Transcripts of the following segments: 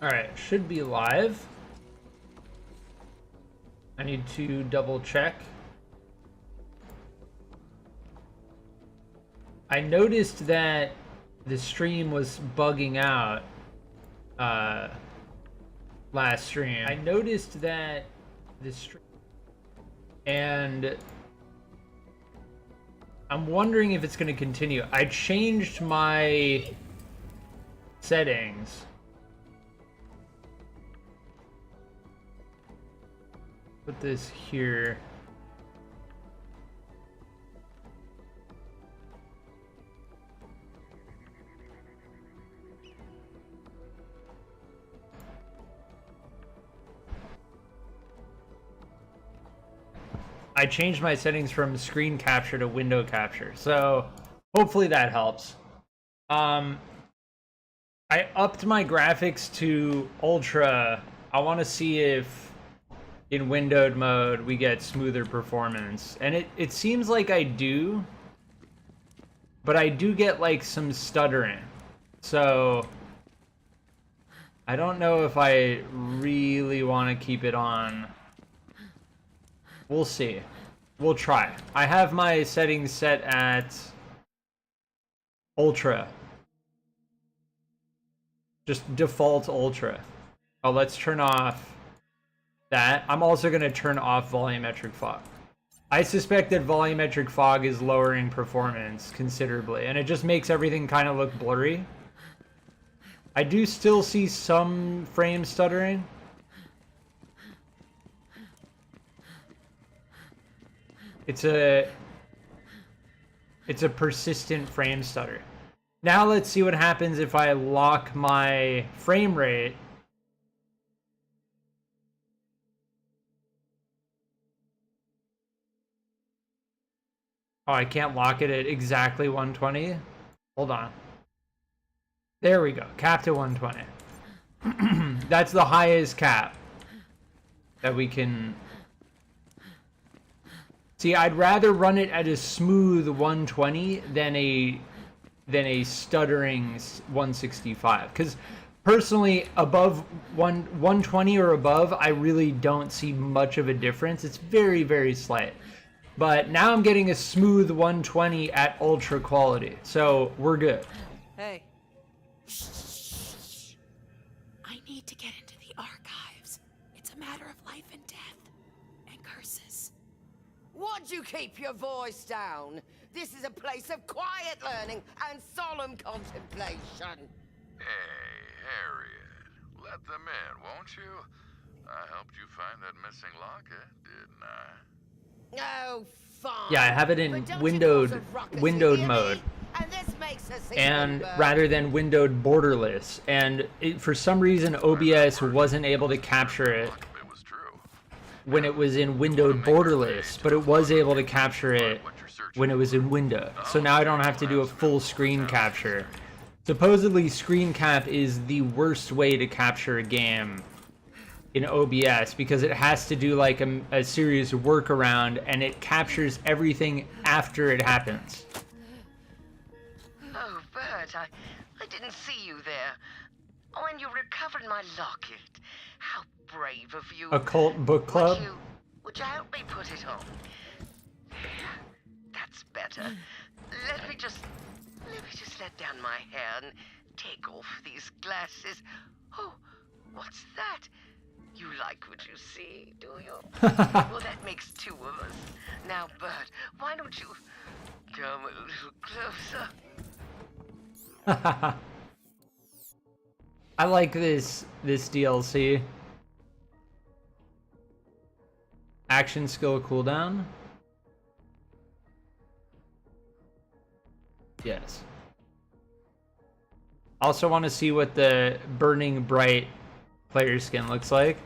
Alright, should be live. I need to double check. I noticed that the stream was bugging out last stream. I noticed that the stream, and I'm wondering if it's going to continue. I changed my settings. Put this here. I changed my settings from screen capture to window capture, so hopefully that helps. I upped my graphics to ultra. I want to see if in windowed mode we get smoother performance, and it seems like I do, but I do get like some stuttering, so I don't know if I really want to keep it on. We'll see. We'll try. I have my settings set at ultra. Just default ultra. Oh, let's turn off that. I'm also going to turn off volumetric fog. I suspect that volumetric fog is lowering performance considerably, and it just makes everything kind of look blurry. I do still see some frame stuttering. It's a persistent frame stutter. Now let's see what happens if I lock my frame rate. Oh, I can't lock it at exactly 120. Hold on. There we go. Cap to 120. That's the highest cap that we can. See, I'd rather run it at a smooth 120 than a stuttering 165. Because personally, above 120 or above, I really don't see much of a difference. It's very, very slight. But now I'm getting a smooth 120 at ultra quality, so we're good. Hey. I need to get into the archives. It's a matter of life and death. And curses. Would you keep your voice down? This is a place of quiet learning and solemn contemplation. Hey, Harriet, let them in, won't you? I helped you find that missing locket, didn't I? Oh, fine. Yeah, I have it in windowed mode, and rather than windowed borderless. And for some reason, OBS wasn't able to capture it when it was in windowed borderless, but it was able to capture it when it was in window. So now I don't have to do a full screen capture. Supposedly, screen cap is the worst way to capture a game in OBS because it has to do like a serious workaround, and it captures everything after it happens. Oh, Bert, I didn't see you there. Oh, and you recovered my locket. How brave of you. Occult book club? Would you help me put it on? There. That's better. Let me just let down my hair and take off these glasses. Oh, what's that? You like what you see, do you? Well, that makes two of us. Now, Bert, why don't you come a little closer? I like this DLC. Action skill cooldown. Yes. Also want to see what the Burning Bright player skin looks like.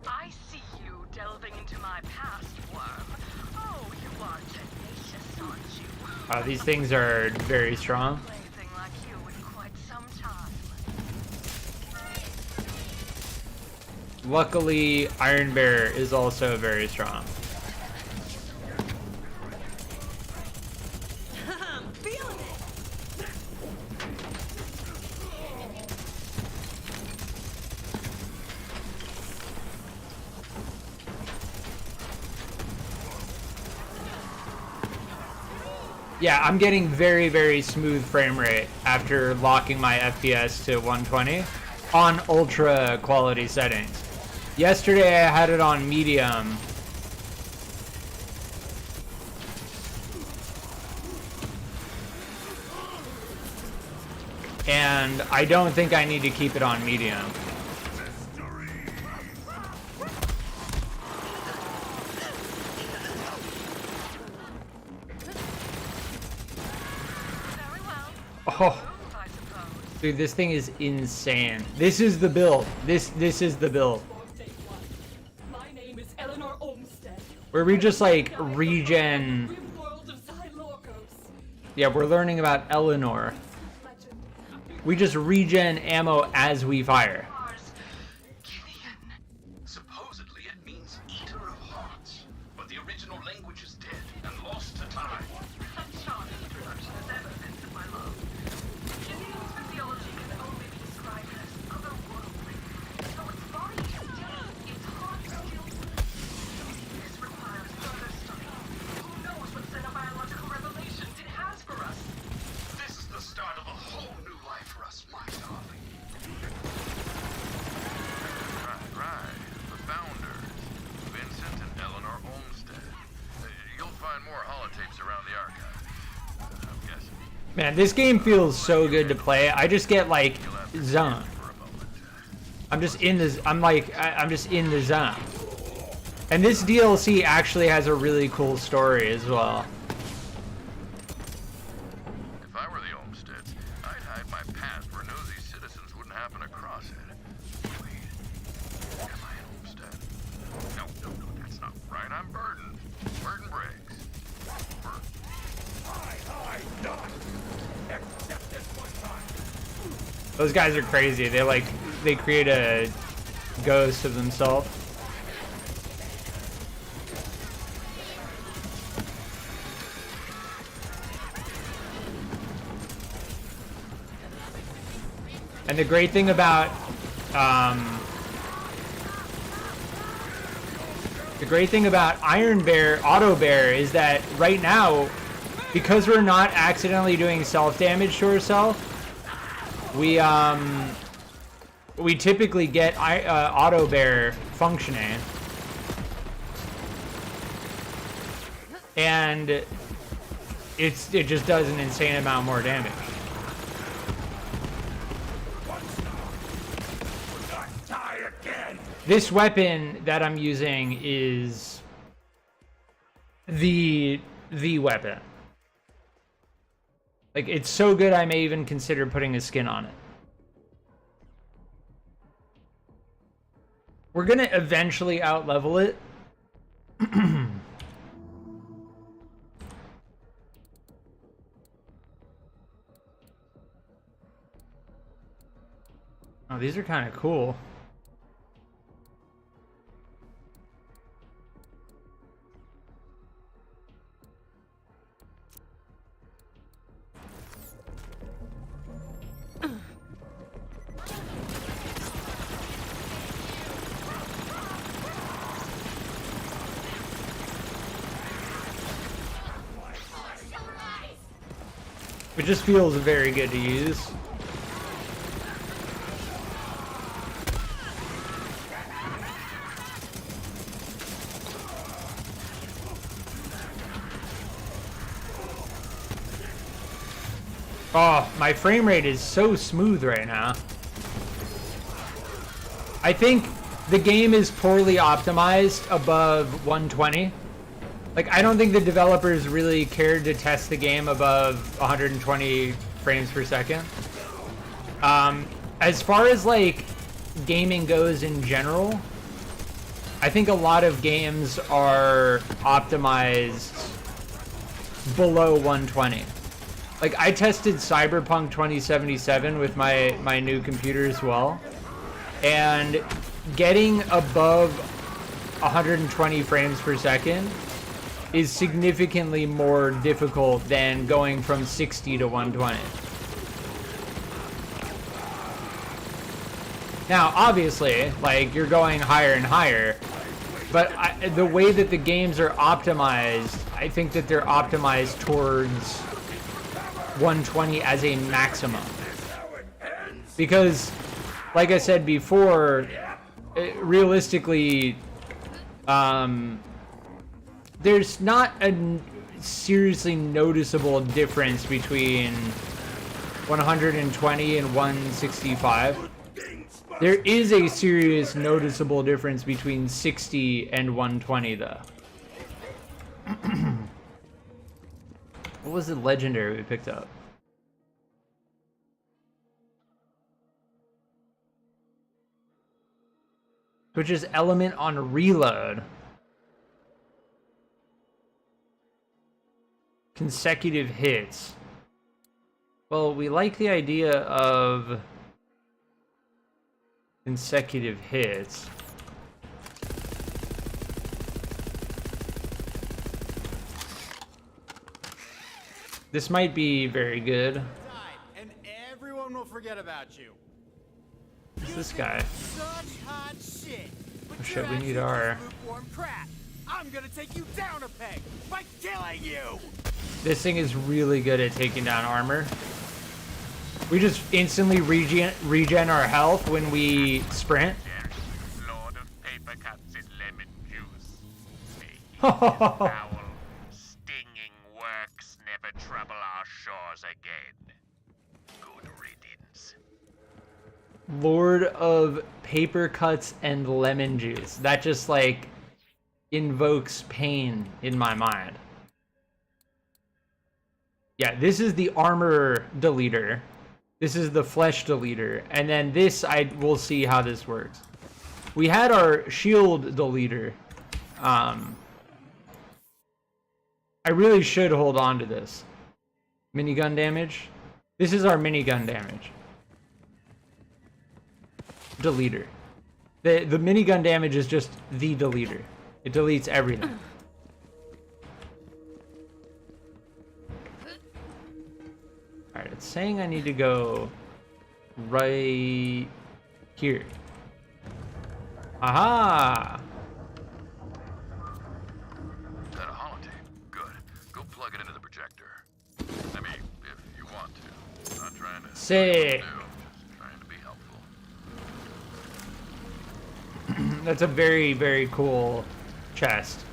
I see you delving into my past, worm. Oh, you are tenacious, aren't you? Oh, these things are very strong. Anything like you in quite some time. Luckily, Iron Bear is also very strong. I'm feeling it. Yeah, I'm getting very, very smooth frame rate after locking my FPS to 120 on ultra quality settings. Yesterday I had it on medium. And I don't think I need to keep it on medium. Oh, dude, this thing is insane. This is the build. This is the build. My name is Eleanor Olmsted. Where we just like regen. Yeah, we're learning about Eleanor. We just regen ammo as we fire. Supposedly it means eater of hearts, but the original language is dead and lost to time. Such charming introduction as ever, Vincent, my love. Gideon's physiology can only be described as otherworldly. So its body is dead, its heart still. This requires further study. Who knows what xenobiological revelations it has for us? This is the start of a whole new life for us, my darling. Right. The founders, Vincent and Eleanor Olmsted. You'll find more holotapes around the archive. I'm guessing. Man, this game feels so good to play. I just get like zone. For a moment. I'm just in the. I'm just in the zone. And this DLC actually has a really cool story as well. If I were the Olmsteds, I'd hide my past where nosy citizens wouldn't happen across it. Wait, am I an Olmsted? No, that's not right. I'm Burden. Burden Briggs. Burden. Those guys are crazy. They create a ghost of themselves. And the great thing about Iron Bear, Auto Bear is that right now, because we're not accidentally doing self-damage to ourselves, we typically get Auto Bear functioning, and it just does an insane amount more damage. This weapon that I'm using is the weapon. Like, it's so good I may even consider putting a skin on it. We're gonna eventually outlevel it. Oh, these are kind of cool. It just feels very good to use. Oh, my frame rate is so smooth right now. I think the game is poorly optimized above 120. Like, I don't think the developers really cared to test the game above 120 frames per second. As far as, like, gaming goes in general, I think a lot of games are optimized below 120. Like, I tested Cyberpunk 2077 with my new computer as well, and getting above 120 frames per second is significantly more difficult than going from 60 to 120. Now, obviously, like, you're going higher and higher, but the way that the games are optimized, I think that they're optimized towards 120 as a maximum. Because, like I said before, realistically, there's not a seriously noticeable difference between 120 and 165. There is a serious noticeable difference between 60 and 120 though. What was the legendary we picked up? Switches element on reload. Consecutive hits. Well, we like the idea of consecutive hits. This might be very good. And everyone will forget about you. Who's this guy? Such hot shit. Oh shit, we need our... Lukewarm crap. I'm gonna take you down a peg by killing you. This thing is really good at taking down armor. We just instantly regen our health when we sprint. Lord of paper cuts and lemon juice. Foul, stinging works never trouble our shores again. Good riddance. Lord of paper cuts and lemon juice. That just like invokes pain in my mind. Yeah, this is the armor deleter. This is the flesh deleter. And then this, we'll see how this works. We had our shield deleter. I really should hold on to this. Minigun damage. This is our minigun damage. Deleter. The minigun damage is just the deleter. It deletes everything. Alright, it's saying I need to go right here. Aha! Is that a holotape? Good. Go plug it into the projector. I mean, if you want to. I'm not trying to... Sick! Just trying to be helpful. That's a very, very cool chest.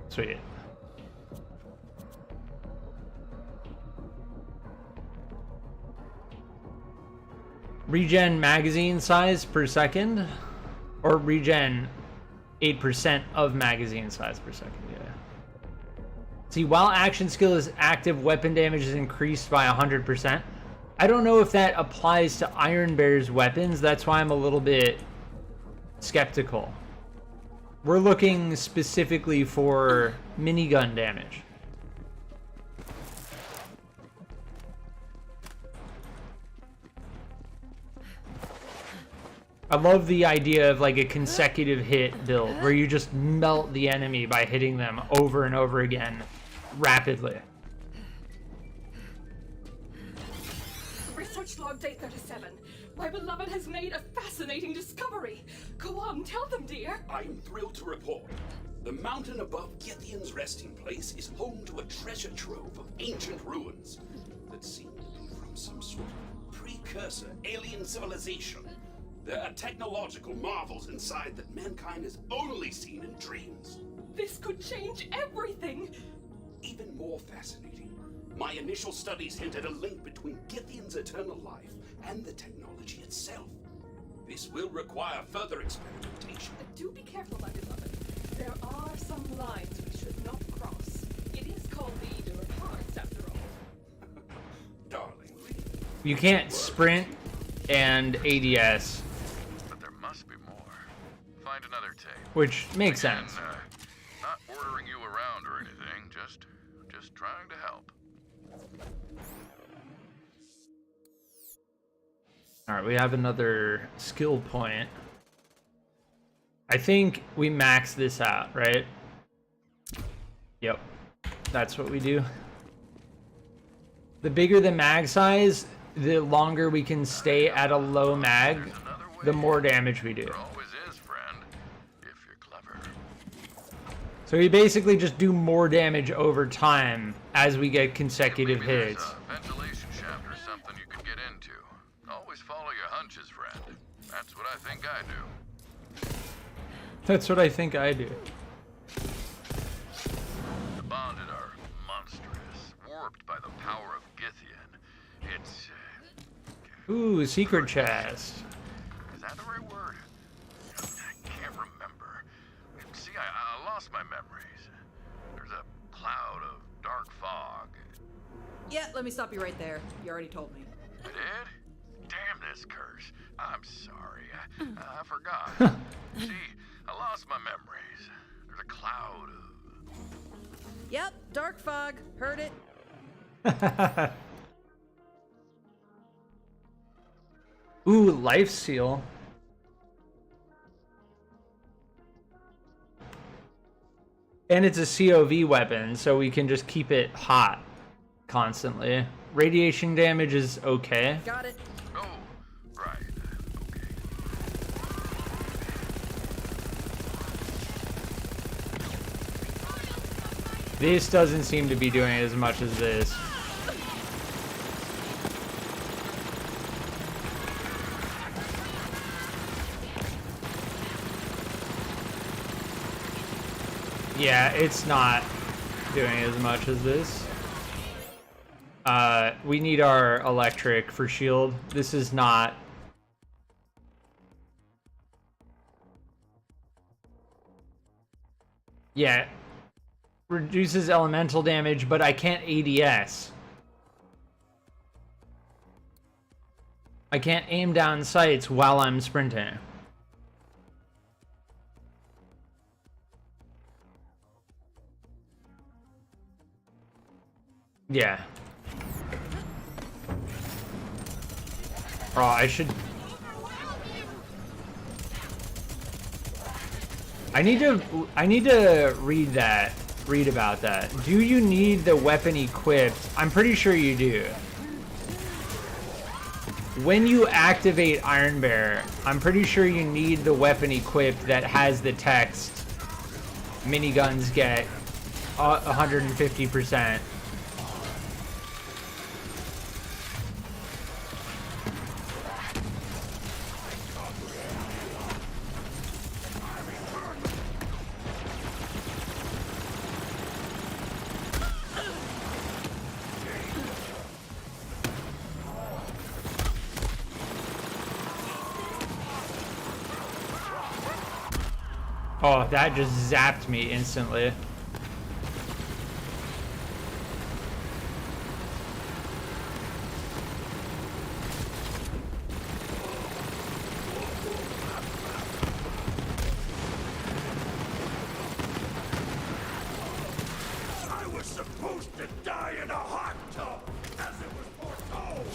Sweet. Regen magazine size per second, or regen 8% of magazine size per second. Yeah. See, while action skill is active, weapon damage is increased by 100%. I don't know if that applies to Iron Bear's weapons. That's why I'm a little bit skeptical. We're looking specifically for minigun damage. I love the idea of like a consecutive hit build where you just melt the enemy by hitting them over and over again rapidly. Research log day 37. My beloved has made a fascinating discovery. Go on, tell them, dear. I am thrilled to report. The mountain above Githyan's resting place is home to a treasure trove of ancient ruins that seem to be from some sort of precursor alien civilization. There are technological marvels inside that mankind has only seen in dreams. This could change everything. Even more fascinating, my initial studies hinted a link between Githyan's eternal life and the technology itself. This will require further experimentation. Do be careful, my beloved. There are some lines we should not cross. It is called the Eater of Hearts, after all. Darling. You can't sprint and ADS, But there must be more. Find another tape. which makes Again, sense. Not ordering you around or anything, just trying to help. Alright, we have another skill point. I think we max this out, right? Yep. That's what we do. The bigger the mag size, the longer we can stay at a low mag, the more damage we do. There always is, friend, if you're clever. So we basically just do more damage over time as we get consecutive Maybe there's hits. a ventilation shaft or something you could get into. Always follow your hunches, friend. That's what I think I do. That's what I think I do. The bonded are monstrous, warped by the power of Githian. It's... Ooh, secret chest. Is that the right word? I can't remember. See, I lost my memories. There's a cloud of dark fog. Yeah, let me stop you right there. You already told me. I did? Damn this curse. I'm sorry. I forgot. See, I lost my memories. There's a cloud of... Yep, dark fog. Heard it. Ooh, life seal. And it's a COV weapon, so we can just keep it hot constantly. Radiation damage is okay. Got it. Oh, right. Okay. This doesn't seem to be doing as much as this. Yeah, it's not doing as much as this. We need our electric for shield. This is not... Yeah. Reduces elemental damage, but I can't ADS. I can't aim down sights while I'm sprinting. Yeah. Oh, I should... I need to read about that. Do you need the weapon equipped? I'm pretty sure you do. When you activate Iron Bear, I'm pretty sure you need the weapon equipped that has the text miniguns get 150%. Oh, that just zapped me instantly. I was supposed to die in a hot tub, as it was foretold.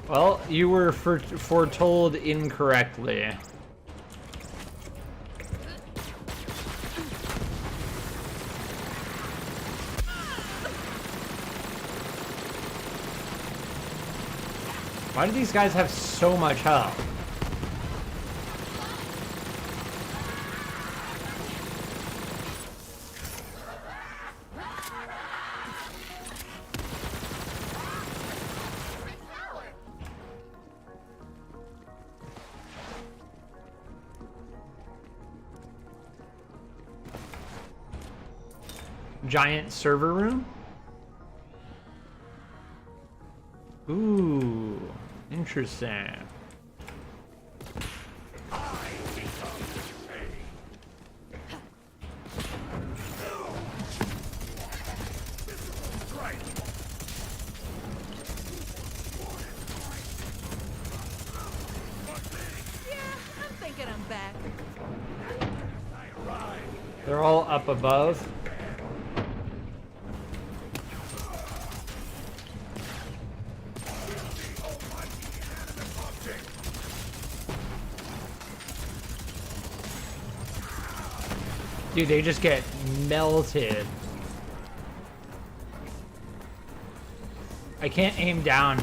Well, you were foretold incorrectly. Why do these guys have so much health? Giant server room? Ooh, interesting. I'm thinking I'm back. They're all up above. Dude, they just get melted. I can't aim down.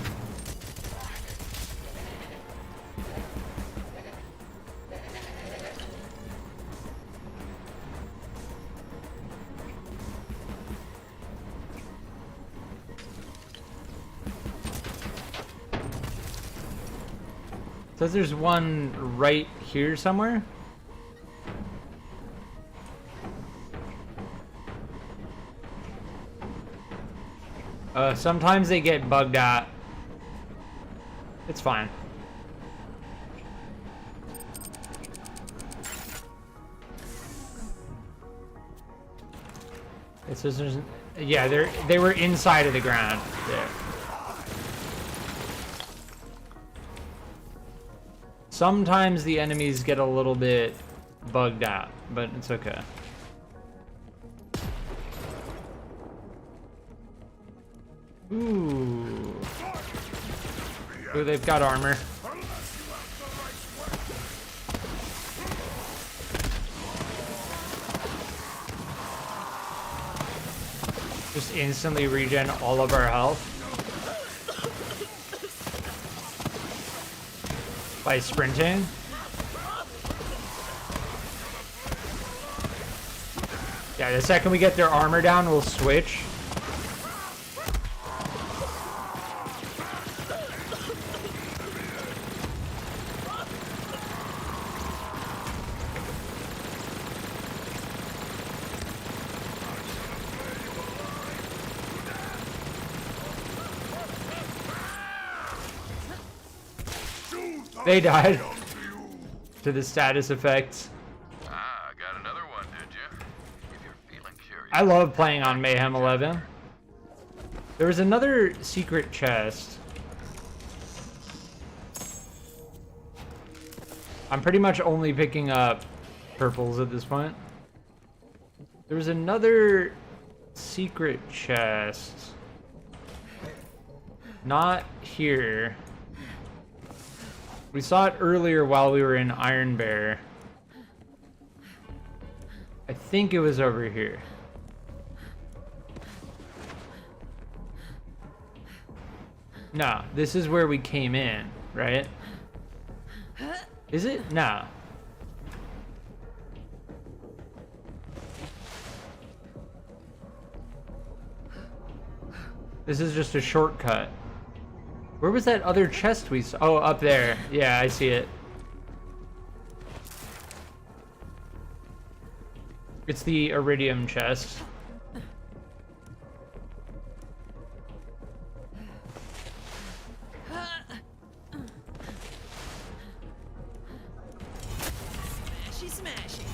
Says there's one right here somewhere. Sometimes they get bugged out. It's fine. It says there's, yeah, they were inside of the ground there. Sometimes the enemies get a little bit bugged out, but it's okay. Ooh. Ooh, they've got armor. Just instantly regen all of our health by sprinting. Yeah, the second we get their armor down, we'll switch. They died to the status effects. Ah, got another one, did you? If you're feeling curious. I love playing on Mayhem 11. There was another secret chest. I'm pretty much only picking up purples at this point. There was another secret chest. Not here. We saw it earlier while we were in Iron Bear. I think it was over here. No, this is where we came in, right? Is it? No. This is just a shortcut. Where was that other chest we saw? Oh, up there. Yeah, I see it. It's the iridium chest. Smashy, smashy.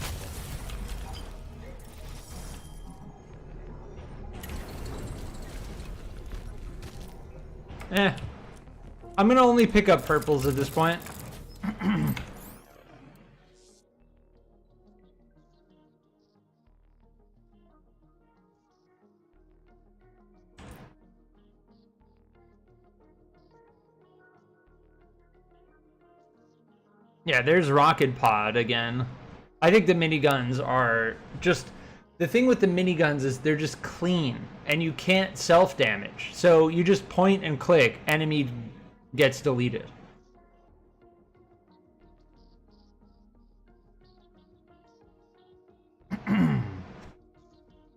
I'm gonna only pick up purples at this point. Yeah, there's Rocket Pod again. I think the miniguns are just... The thing with the miniguns is they're just clean, and you can't self-damage. So you just point and click, enemy gets deleted.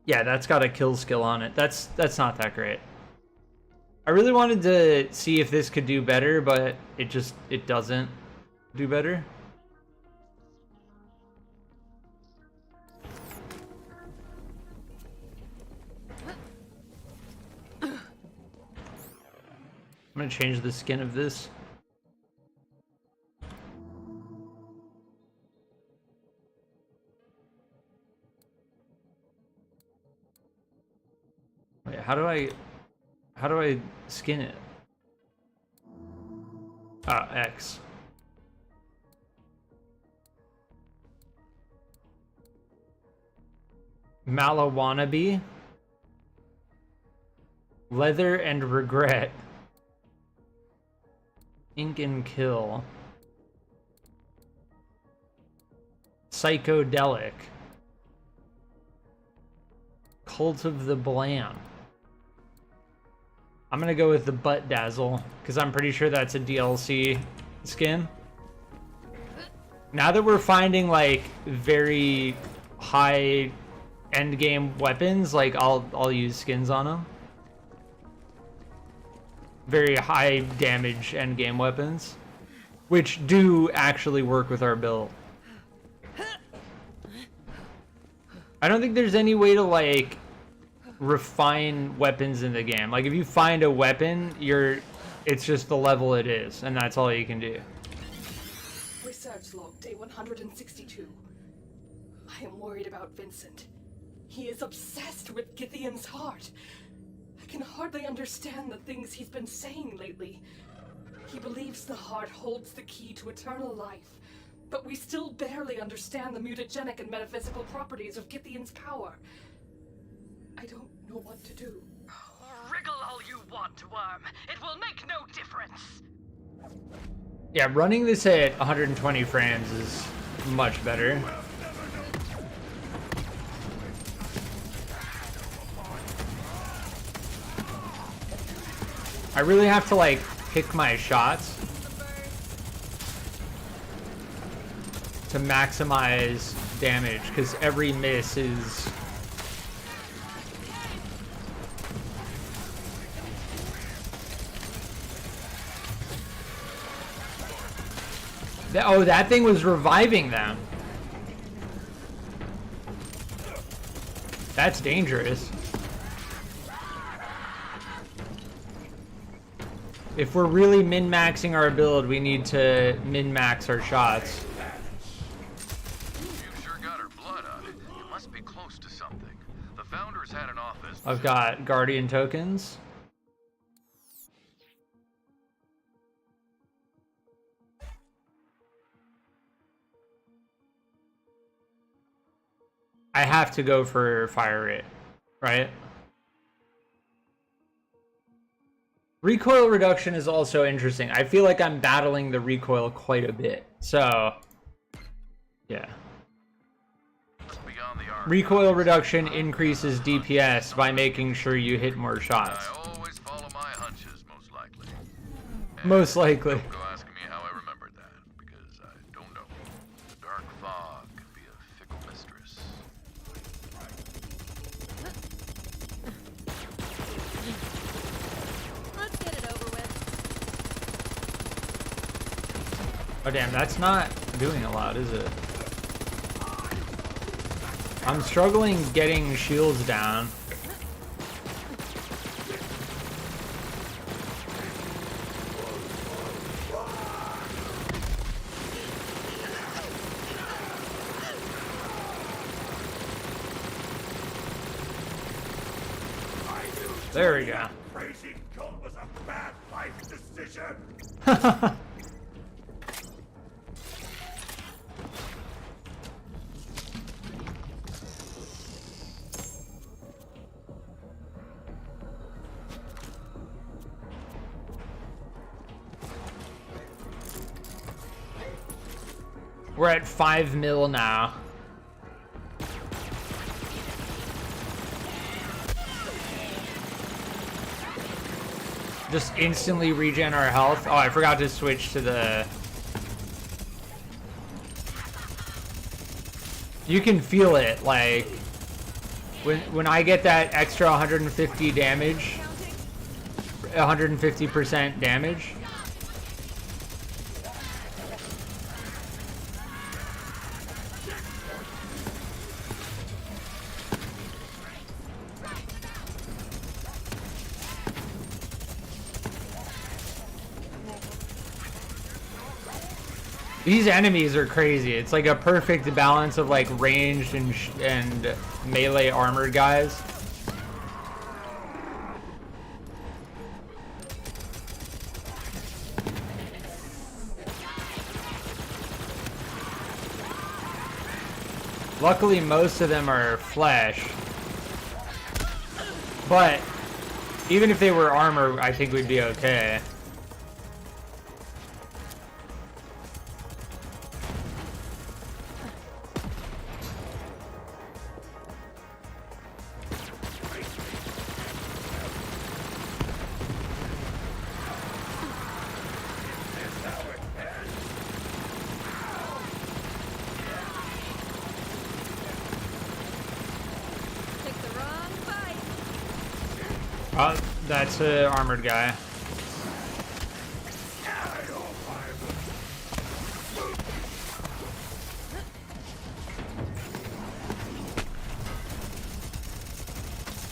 Yeah, that's got a kill skill on it. That's not that great. I really wanted to see if this could do better, but it doesn't do better. I'm gonna change the skin of this. Wait, how do I skin it? Ah, X. Mala wannabe. Leather and regret. Ink and kill. Psychodelic. Cult of the Blam. I'm gonna go with the Butt Dazzle, because I'm pretty sure that's a DLC skin. Now that we're finding like very high end game weapons, like I'll use skins on them. Very high damage end game weapons, which do actually work with our build. I don't think there's any way to like refine weapons in the game. Like if you find a weapon, it's just the level it is, and that's all you can do. Research log, day 162. I am worried about Vincent. He is obsessed with Githian's heart. I can hardly understand the things he's been saying lately. He believes the heart holds the key to eternal life, but we still barely understand the mutagenic and metaphysical properties of Githian's power. I don't know what to do. Wriggle all you want, Worm. It will make no difference. Yeah, running this at 120 frames is much better. I really have to like pick my shots to maximize damage, because every miss is... Oh, that thing was reviving them. That's dangerous. If we're really min-maxing our build, we need to min-max our shots. You've sure got her blood on it. It must be close to something. The founders had an office. I've got Guardian tokens. I have to go for fire rate, right? Recoil reduction is also interesting. I feel like I'm battling the recoil quite a bit. So, yeah. Recoil reduction increases DPS by making sure you hit more shots. I always follow my hunches, most likely. Most likely. Don't go asking me how I remembered that, because I don't know. The dark fog can be a fickle mistress. Let's get it over with. Oh damn, that's not doing a lot, is it? I'm struggling getting shields down. There we go. Raising gold was a bad life decision. We're at 5 mil now. Just instantly regen our health. Oh, I forgot to switch to the... You can feel it, like... When I get that extra 150 damage... 150% damage... These enemies are crazy. It's like a perfect balance of like ranged and melee armored guys. Luckily, most of them are flesh. But even if they were armor, I think we'd be okay. That's an armored guy.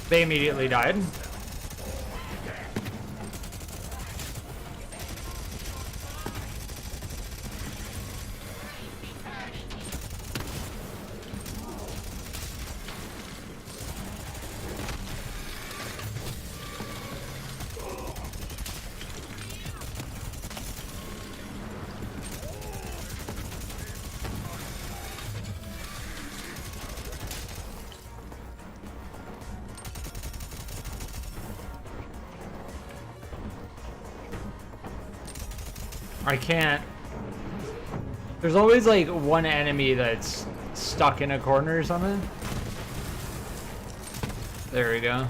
They immediately died. I can't. There's always like one enemy that's stuck in a corner or something. There we go.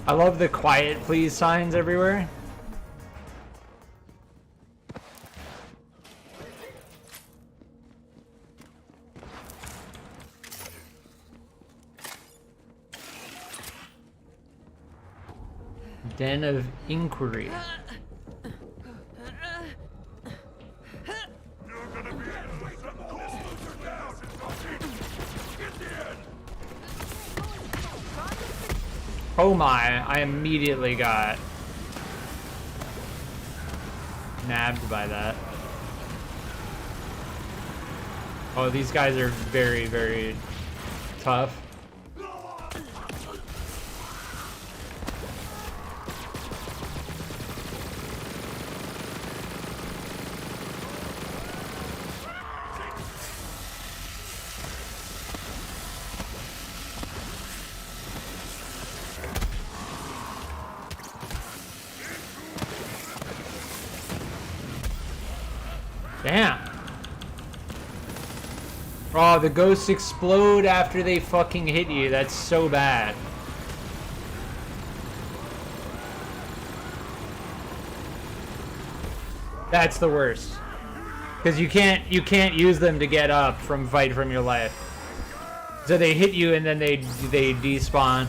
I love the quiet please signs everywhere. Den of Inquiry. Oh my, I immediately got nabbed by that. Oh, these guys are very, very tough. Damn. Oh, the ghosts explode after they fucking hit you. That's so bad. That's the worst. Because you can't use them to get up from fight from your life. So they hit you and then they despawn.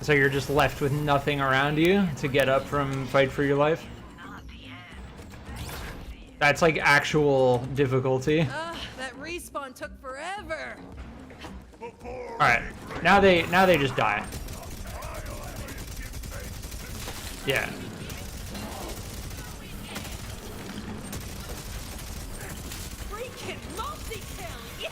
So you're just left with nothing around you to get up from fight for your life. That's like actual difficulty. That respawn took forever. All right, now they just die. Yeah. Freaking multi-kill, yeah!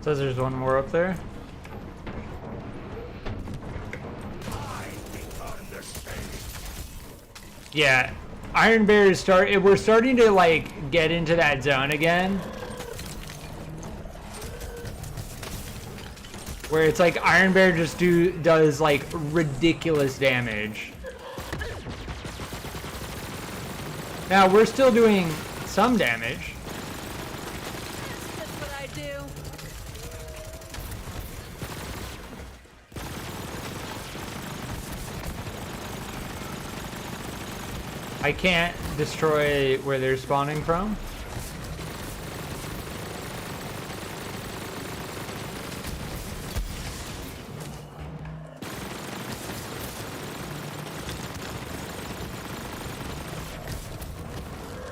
Says there's one more up there. Yeah, Iron Bear is we're starting to like get into that zone again, where it's like Iron Bear just does like ridiculous damage. Now we're still doing some damage. That's what I do. I can't destroy where they're spawning from.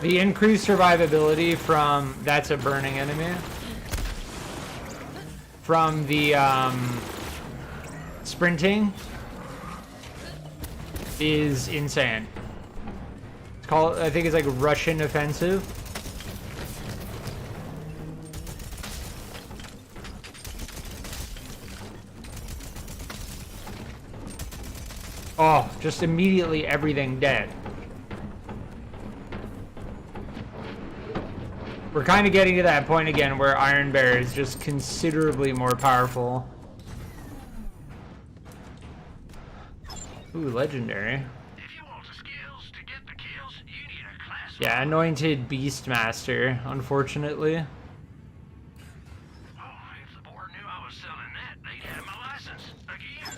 The increased survivability from, that's a burning enemy, from the sprinting is insane. It's called, I think it's like Russian offensive. Oh, just immediately everything dead. We're kind of getting to that point again where Iron Bear is just considerably more powerful Ooh, legendary. If you want the skills to get the kills, you need a class. Yeah, anointed Beastmaster, unfortunately. Oh, if the board knew I was selling that, they'd have my license again.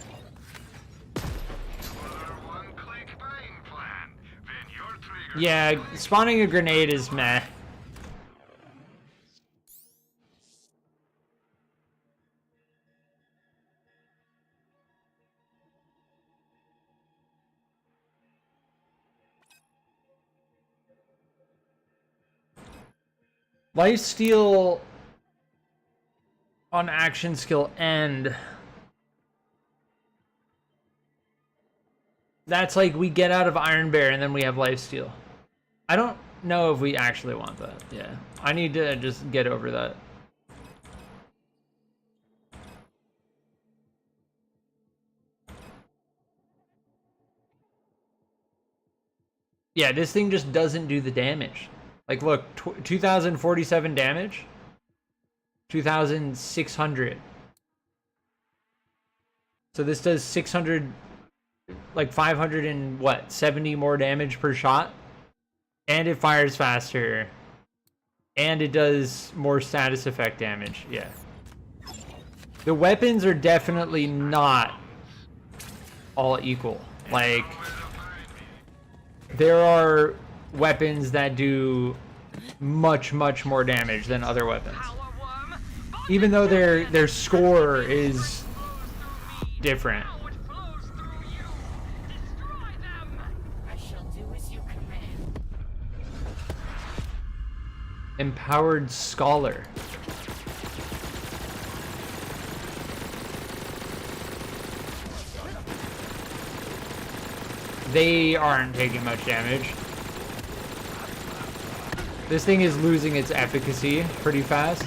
One-click buying plan. Then your trigger. Yeah, spawning a grenade is meh. Lifesteal on action skill end. That's like we get out of Iron Bear and then we have lifesteal. I don't know if we actually want that. Yeah, I need to just get over that. Yeah, this thing just doesn't do the damage. Like, look, 2,047 damage, 2,600. So this does 600, like 500 and what, 70 more damage per shot, and it fires faster, and it does more status effect damage. Yeah, the weapons are definitely not all equal. Like, there are weapons that do much more damage than other weapons, even though their score is different. Empowered Scholar. They aren't taking much damage. This thing is losing its efficacy pretty fast.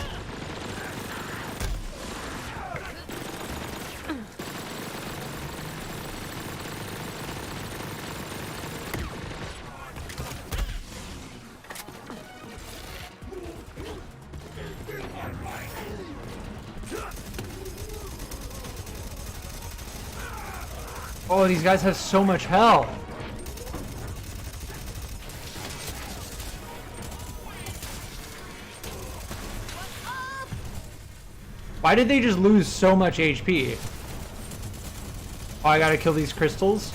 Oh, these guys have so much health. Why did they just lose so much HP? Oh, I gotta kill these crystals?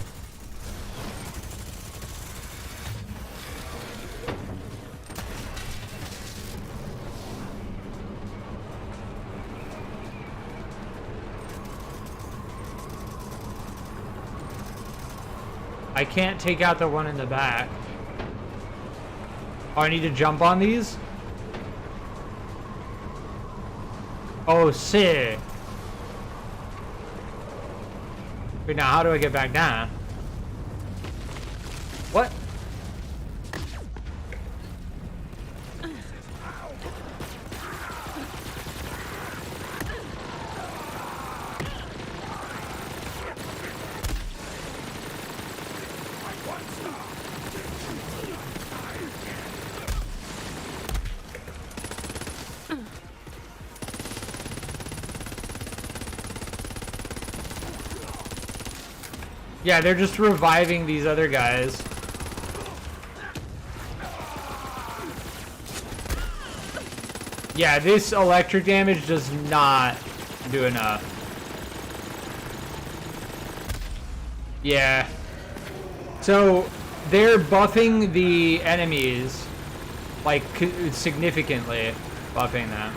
I can't take out the one in the back. Oh, I need to jump on these? Oh, sick. Wait, now how do I get back down? What? Yeah, they're just reviving these other guys. Yeah, this electric damage does not do enough. Yeah. So, they're buffing the enemies, like, significantly buffing them.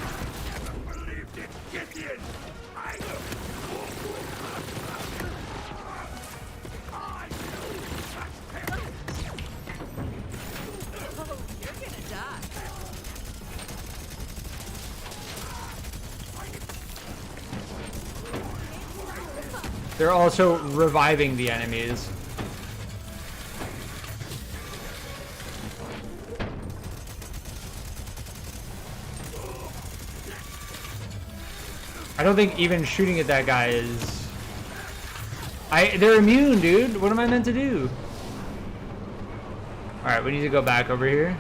They're also reviving the enemies. I don't think even shooting at that guy is... They're immune, dude. What am I meant to do? Alright, we need to go back over here.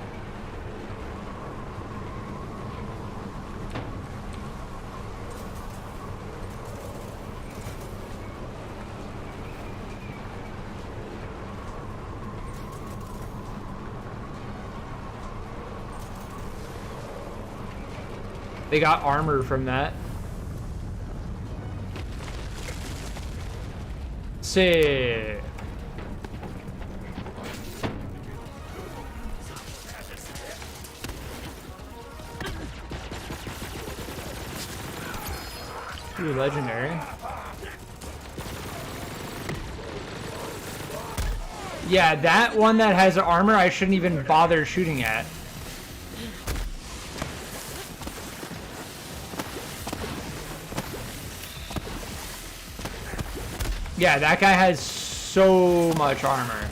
They got armor from that. Sick. Ooh, legendary. Yeah, that one that has armor I shouldn't even bother shooting at. Yeah, that guy has so much armor.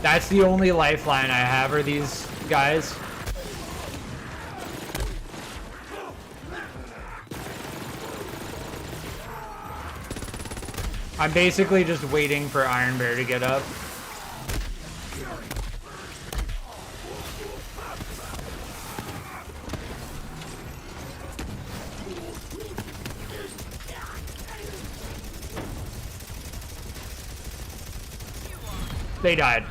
That's the only lifeline I have are these guys. I'm basically just waiting for Iron Bear to get up. They died.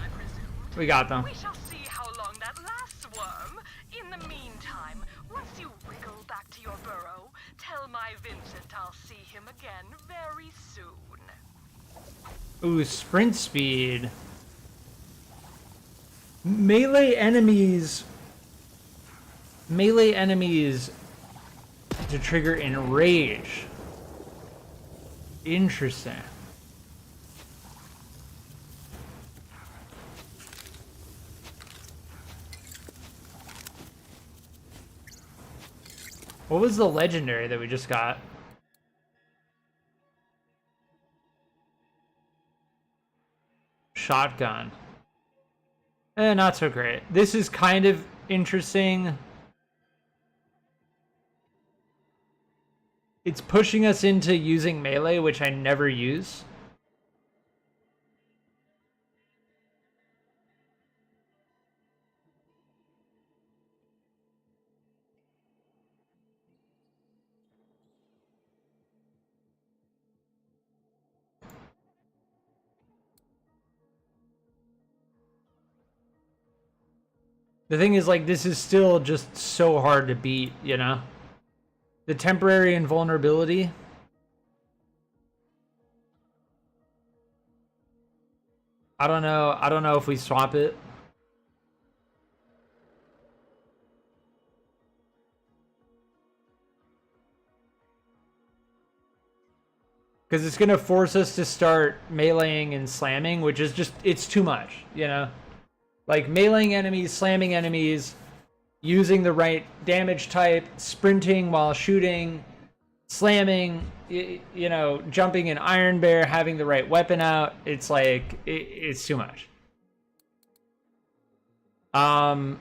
We got them. We shall see how long that lasts, Worm. In the meantime, once you wriggle back to your burrow, tell my Vincent I'll see him again very soon. Ooh, sprint speed. Melee enemies to trigger enrage. Interesting. What was the legendary that we just got? Shotgun. Not so great. This is kind of interesting. It's pushing us into using melee, which I never use. The thing is, like, this is still just so hard to beat, you know? The temporary invulnerability. I don't know if we swap it. Because it's going to force us to start meleeing and slamming, which is just, it's too much, you know? Like, meleeing enemies, slamming enemies, using the right damage type, sprinting while shooting, slamming, you know, jumping in Iron Bear, having the right weapon out. It's like, it's too much. I'll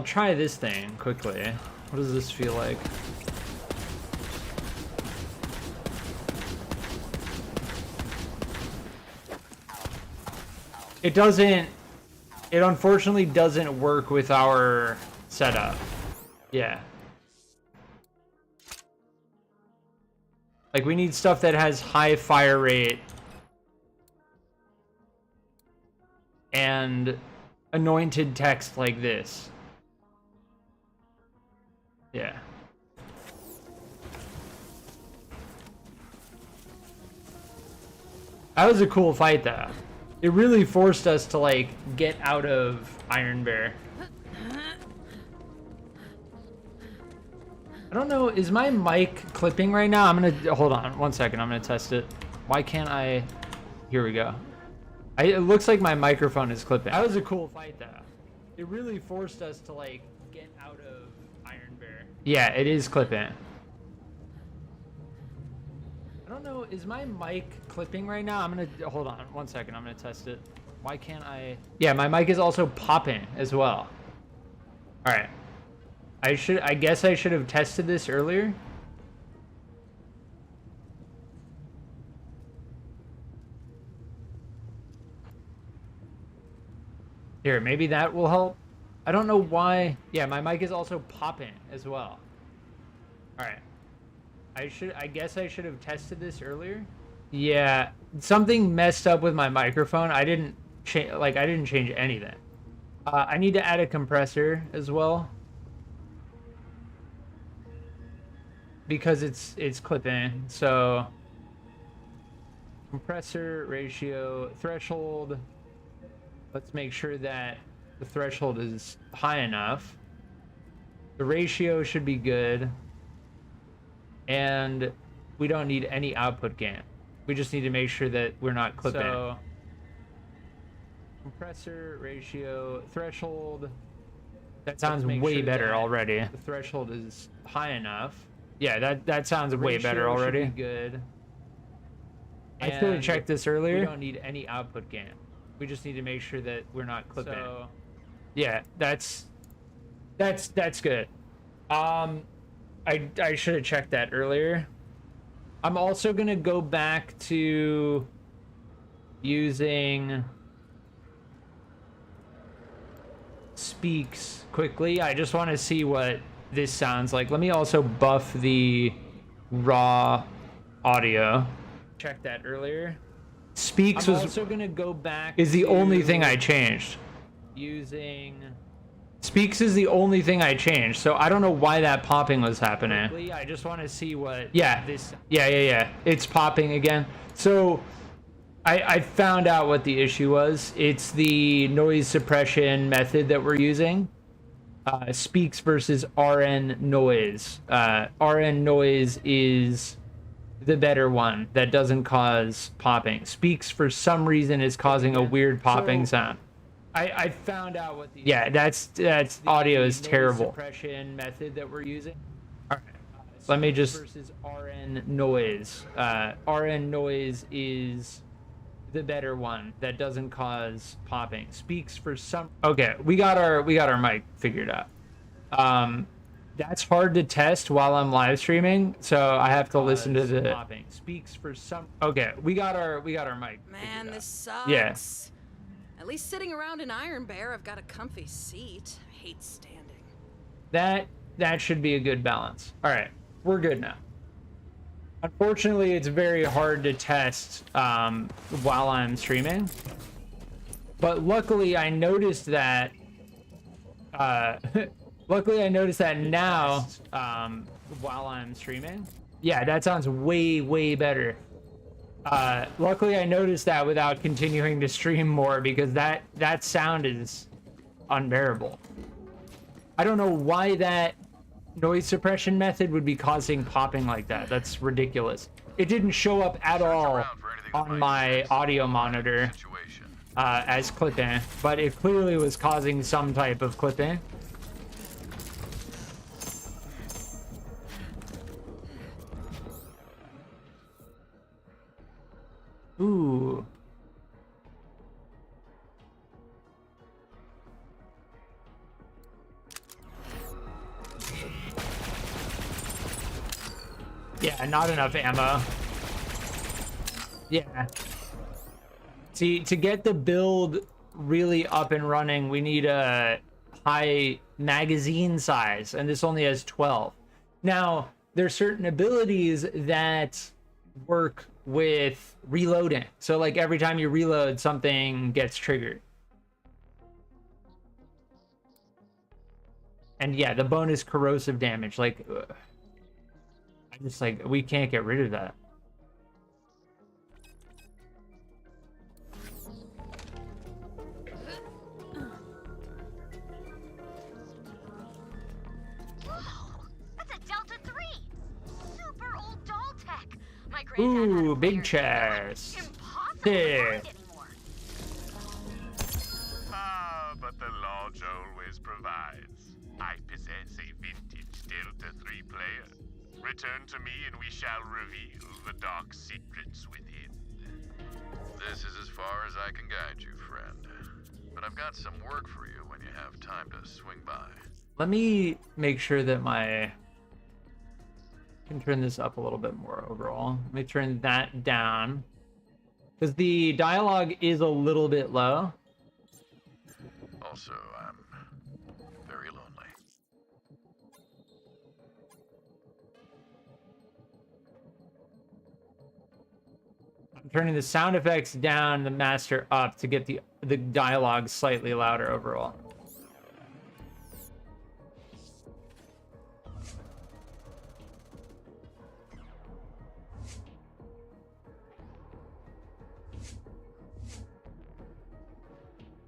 try this thing quickly. What does this feel like? It unfortunately doesn't work with our setup. Yeah. Like, we need stuff that has high fire rate and anointed text like this. Yeah. That was a cool fight, though. It really forced us to, like, get out of Iron Bear. I don't know, is my mic clipping right now? I'm gonna, hold on, 1 second, I'm gonna test it. Why can't I, here we go. It looks like my microphone is clipping. That was a cool fight, though. It really forced us to, like, get out of Iron Bear. Yeah, it is clipping. I don't know, is my mic clipping right now? I'm gonna, hold on, 1 second, I'm gonna test it. Why can't I? Yeah, my mic is also popping as well. All right. I guess I should have tested this earlier. Here, maybe that will help. I don't know why. Yeah, my mic is also popping as well. All right. I guess I should have tested this earlier. Yeah, something messed up with my microphone. I didn't change anything. I need to add a compressor as well because it's clipping. So compressor ratio threshold. Let's make sure that the threshold is high enough. The ratio should be good. And we don't need any output gain. We just need to make sure that we're not clipping. So compressor ratio threshold. That sounds way better already. The threshold is high enough. Yeah, that sounds way better already. Should be good. I should have checked this earlier. We don't need any output gain. We just need to make sure that we're not clipping. So, yeah, that's good. I should have checked that earlier. I'm also gonna go back to using speaks quickly. I just want to see what this sounds like. Let me also buff the raw audio. Check that earlier. Speaks was also gonna go back is the only thing I changed. Using Speaks is the only thing I changed, so I don't know why that popping was happening. I just want to see what this it's popping again. So I found out what the issue was. It's the noise suppression method that we're using. Speaks versus RN noise. RN noise is the better one that doesn't cause popping. Speaks for some reason is causing a weird popping sound. I found out what the that's audio is terrible. Suppression method that we're using. All right, let me just versus RN noise. RN noise is the better one that doesn't cause popping. Speaks for some. Okay, we got our mic figured out. That's hard to test while I'm live streaming, so I have to listen to the popping. Speaks for some. Okay, we got our mic. Man, this sucks. Yeah. At least sitting around in Iron Bear, I've got a comfy seat. I hate standing. That should be a good balance. All right, we're good now. Unfortunately, it's very hard to test while I'm streaming. But luckily, I noticed that. Luckily, I noticed that now while I'm streaming. Yeah, that sounds way better. Luckily, I noticed that without continuing to stream more because that sound is unbearable. I don't know why that noise suppression method would be causing popping like that. That's ridiculous. It didn't show up at all on my audio monitor as clipping, but it clearly was causing some type of clipping. Ooh. Yeah, not enough ammo. Yeah. See, to get the build really up and running, we need a high magazine size, and this only has 12. Now, there's certain abilities that work with reloading. So like every time you reload, something gets triggered. And yeah, the bonus corrosive damage, like I just like we can't get rid of that. Ooh, big chest. Yeah. But the lodge always provides. I possess a vintage Delta 3 player. Return to me and we shall reveal the dark secrets within. This is as far as I can guide you, friend. But I've got some work for you when you have time to swing by. Let me make sure that my... can turn this up a little bit more overall. Let me turn that down because the dialogue is a little bit low. Also, I'm very lonely. turning the sound effects down, the master up to get the dialogue slightly louder overall.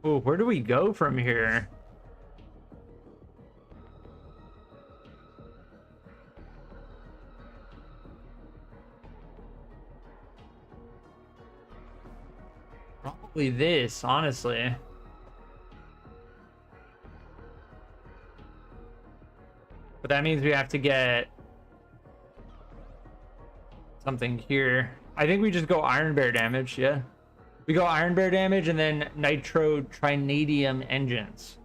Oh, where do we go from here? Probably this, honestly. But that means we have to get something here. I think we just go Iron Bear damage, yeah. We go Iron Bear damage and then Nitro Trinadium engines.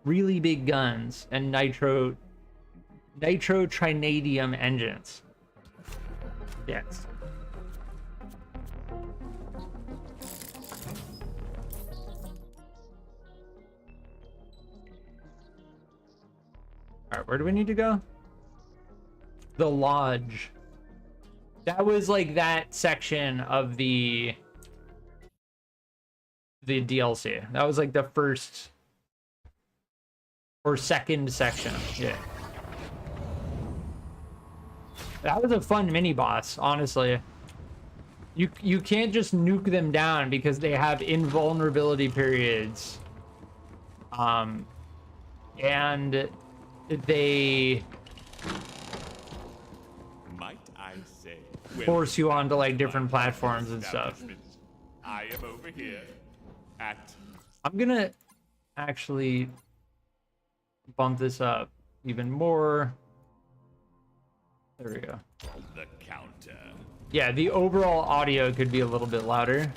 Really big guns and Nitro Trinadium engines. Yes. Alright, where do we need to go? The Lodge. That was like that section of the DLC. That was like the first or second section. Yeah. That was a fun mini boss, honestly. You can't just nuke them down because they have invulnerability periods. And they might I say force you onto like different platforms and stuff. I am over here at I'm gonna actually bump this up even more. There we go. the counter. Yeah, the overall audio could be a little bit louder.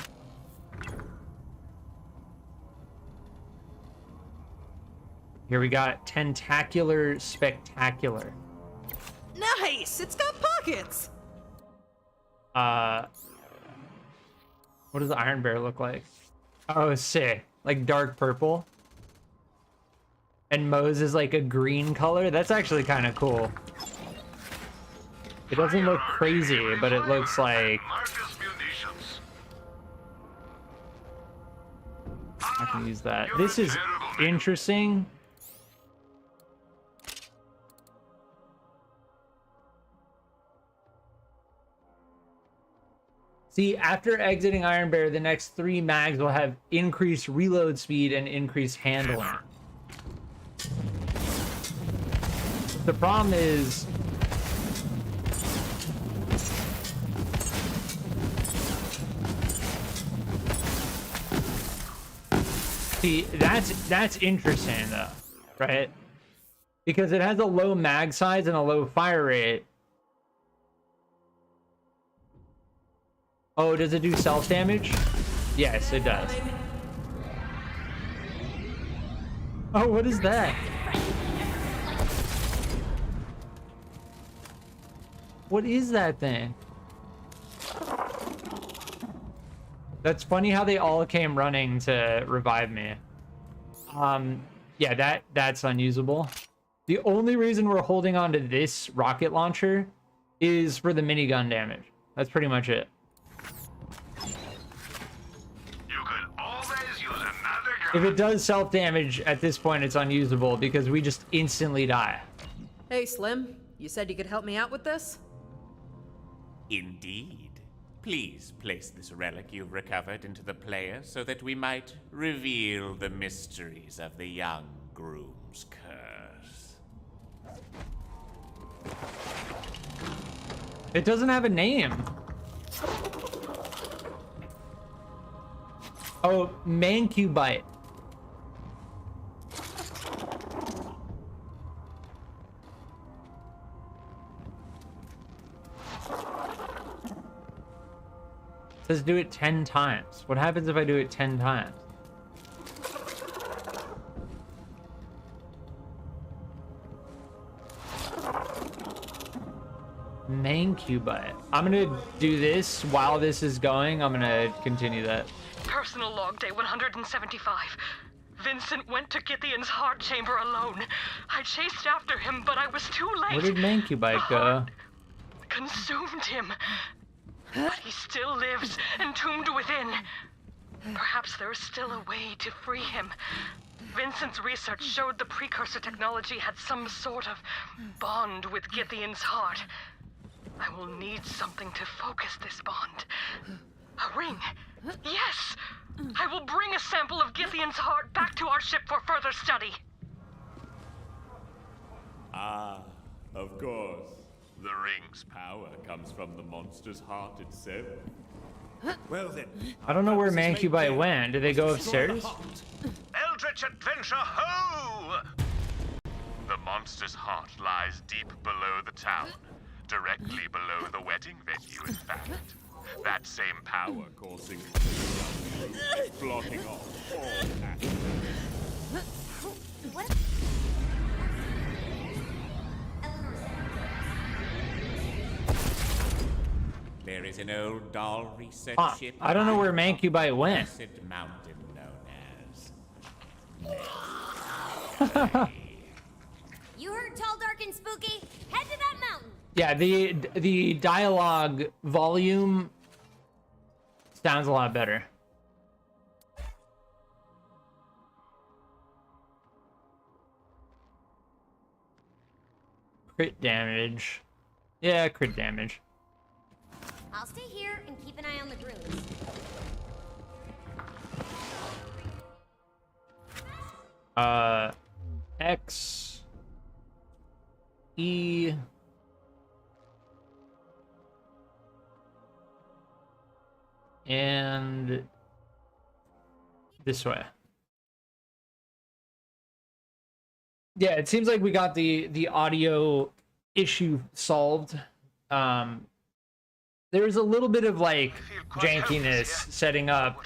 Here we got Tentacular Spectacular. Nice! It's got pockets! What does the Iron Bear look like? Oh, sick. Like dark purple. And Moze is like a green color. That's actually kind of cool. It doesn't look crazy, but it looks like... I can use that. This is interesting. See, after exiting Iron Bear, the next 3 mags will have increased reload speed and increased handling. The problem is... See, that's interesting though, right? Because it has a low mag size and a low fire rate. Oh, does it do self-damage? Yes, it does. Oh, what is that? What is that thing? That's funny how they all came running to revive me. Yeah, that's unusable. The only reason we're holding on to this rocket launcher is for the minigun damage. That's pretty much it. If it does self-damage, at this point it's unusable because we just instantly die. Hey, Slim. You said you could help me out with this? Indeed. Please place this relic you've recovered into the player so that we might reveal the mysteries of the young groom's curse. It doesn't have a name. Oh, GIGABYTE. It says do it 10 times. What happens if I do it 10 times? GIGABYTE. I'm gonna do this while this is going. I'm gonna continue that. Personal log day 175. Vincent went to Githian's heart chamber alone. I chased after him, but I was too late. Where did GIGABYTE go? Consumed him. But he still lives, entombed within. Perhaps there is still a way to free him. Vincent's research showed the precursor technology had some sort of bond with Githian's heart. I will need something to focus this bond. A ring. Yes! I will bring a sample of Githian's heart back to our ship for further study. Ah, of course. The ring's power comes from the monster's heart itself. Well then. I don't know where Mancubite went. Did they go upstairs? Eldritch Adventure Ho! The monster's heart lies deep below the town, directly below the wedding venue, in fact. That same power causing blocking off all access. What? There is an old doll research ship. I don't know where Mancubite went. Acid mountain known as. You heard tall, dark, and spooky? Head to that mountain. Yeah, the dialogue volume sounds a lot better. Crit damage. Yeah, crit damage. I'll stay here and keep an eye on the grooves. X E and this way. Yeah, it seems like we got the audio issue solved. There's a little bit of like jankiness setting up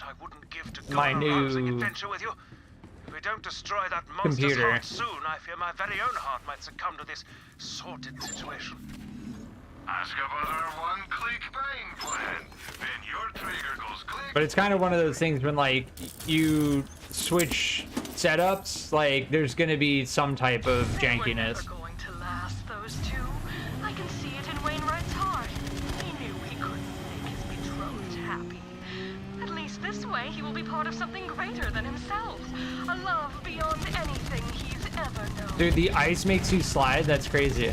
my new If we don't destroy that monster's computer. heart soon, I fear my very own heart might succumb to this sordid situation. Ask about our one-click buying plan. Then your trigger goes click. But it's kind of one of those things when like you switch setups, like there's gonna be some type of jankiness. They were never going to last, those two. I can see it in Wainwright's heart. He knew he couldn't make his betrothed happy. At least this way, he will be part of something greater than himself. A love beyond anything he's ever known. Dude, the ice makes you slide. That's crazy.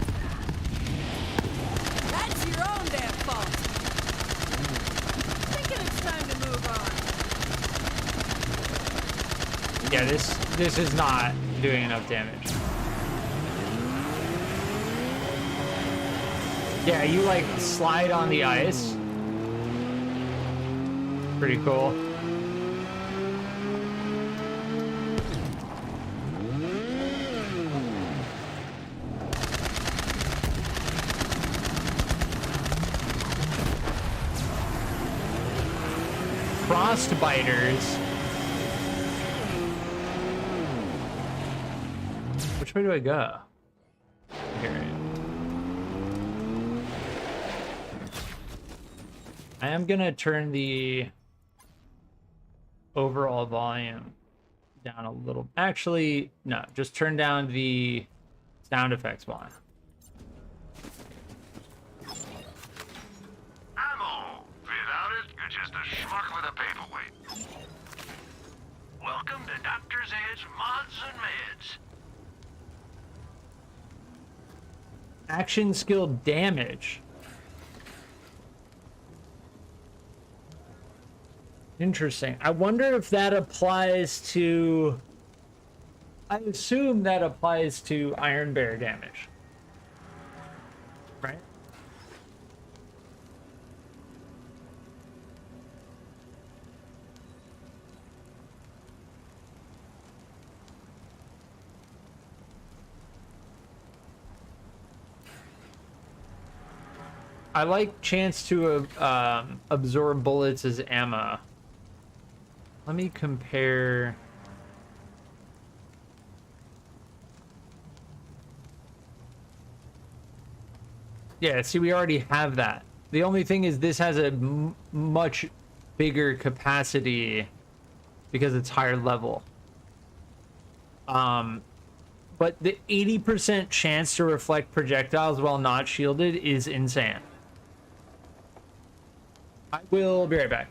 That's your own damn fault. Thinking it's time to move on. Yeah, this is not doing enough damage. Yeah, you like slide on the ice. Pretty cool. Frostbiters. Which way do I go? Here. I am gonna turn the overall volume down a little. Actually, no, just turn down the sound effects volume. Ammo! Without it, you're just a schmuck with a paperweight. Welcome to Dr. Zed's Mods and Meds. Action skill damage. Interesting. I wonder if that applies to... I assume that applies to Iron Bear damage. Right? I like chance to absorb bullets as ammo. Let me compare. Yeah, see, we already have that. The only thing is this has a much bigger capacity because it's higher level. But the 80% chance to reflect projectiles while not shielded is insane. I will be right back.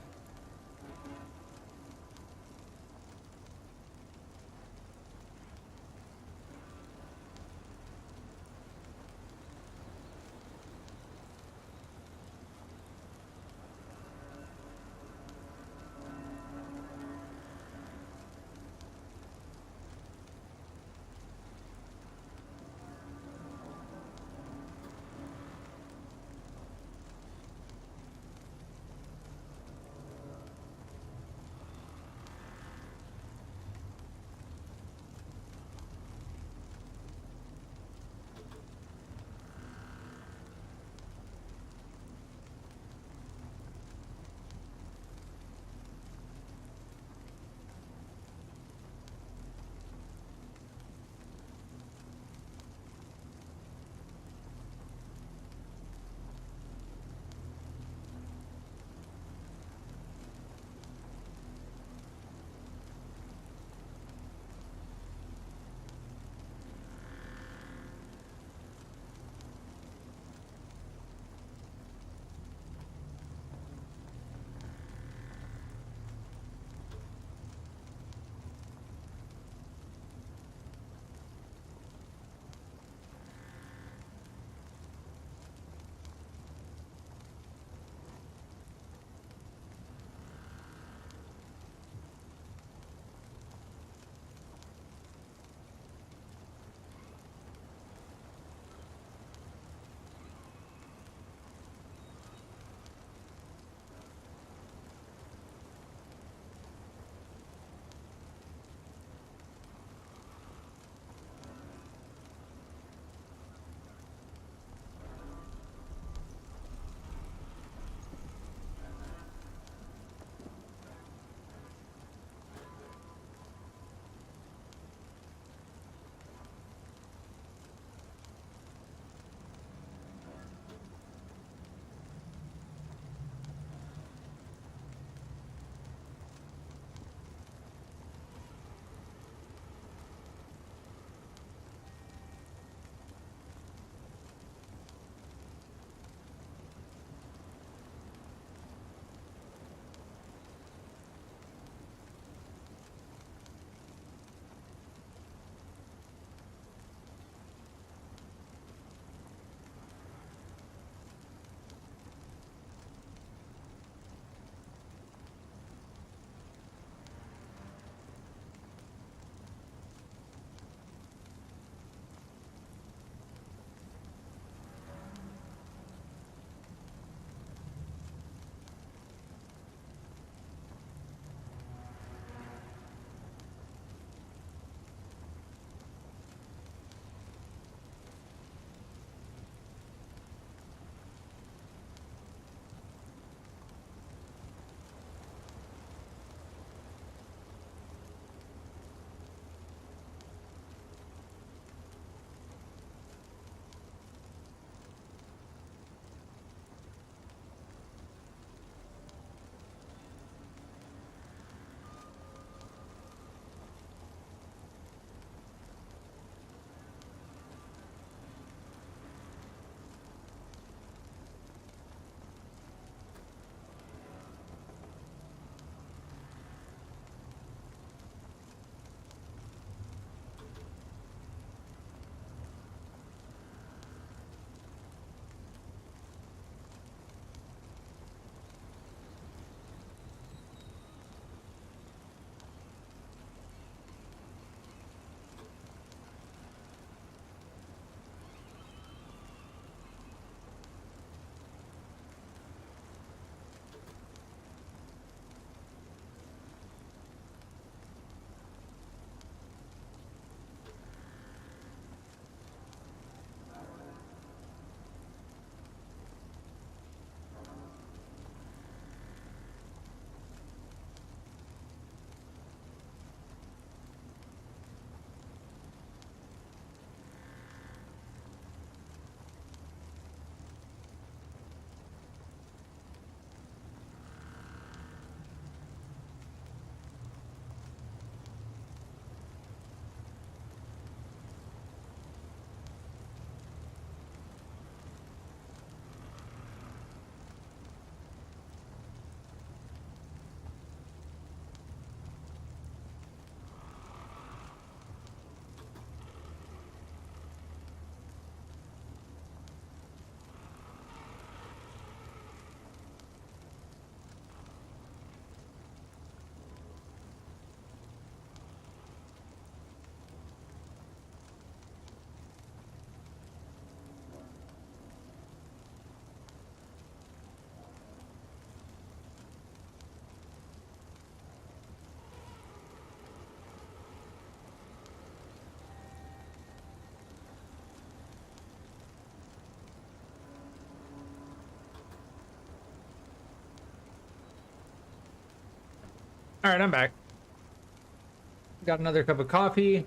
All right, I'm back. Got another cup of coffee.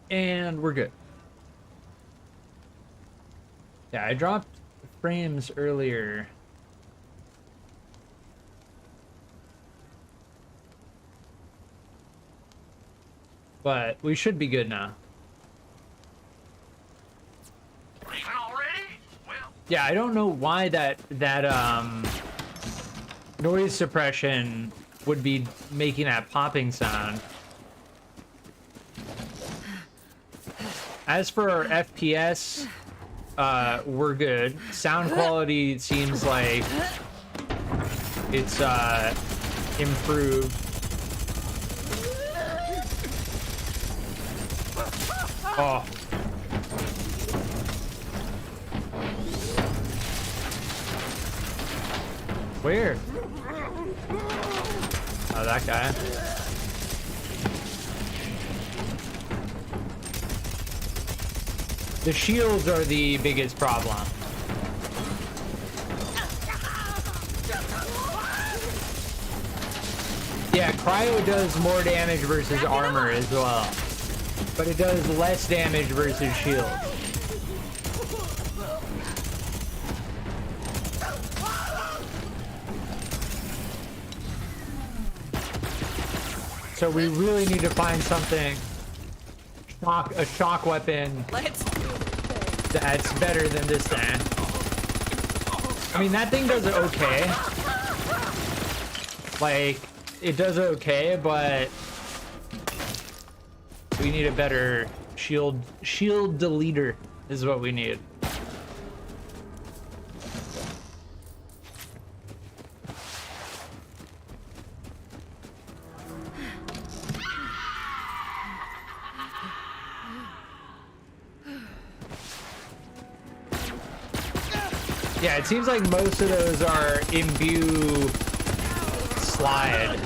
And we're good. Yeah, I dropped frames earlier. But we should be good now. Leaving already? Well, Yeah, I don't know why that noise suppression would be making that popping sound. As for our FPS, we're good. Sound quality seems like it's improved. Oh. Where? Oh, that guy. The shields are the biggest problem. Yeah, cryo does more damage versus armor as well. But it does less damage versus shield. So we really need to find something, a shock weapon that's better than this thing. I mean, that thing does okay. Like, it does okay, but we need a better shield deleter is what we need. Yeah, it seems like most of those are imbue slide.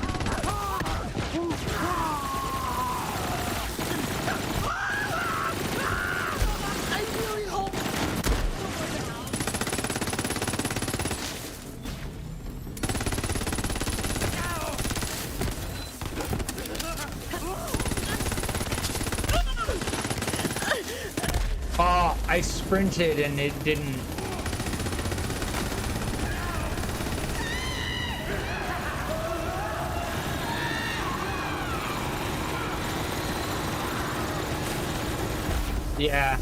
Oh, I sprinted and it didn't. Yeah.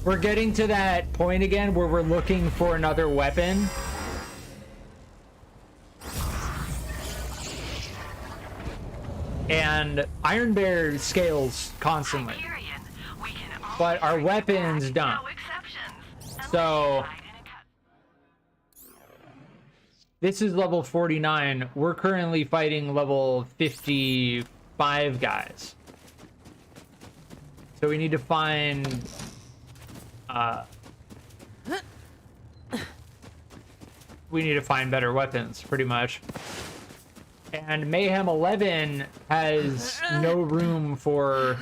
We're getting to that point again where we're looking for another weapon. And Iron Bear scales constantly. But our weapons don't. So this is level 49. We're currently fighting level 55 guys. So we need to find better weapons, pretty much. And Mayhem 11 has no room for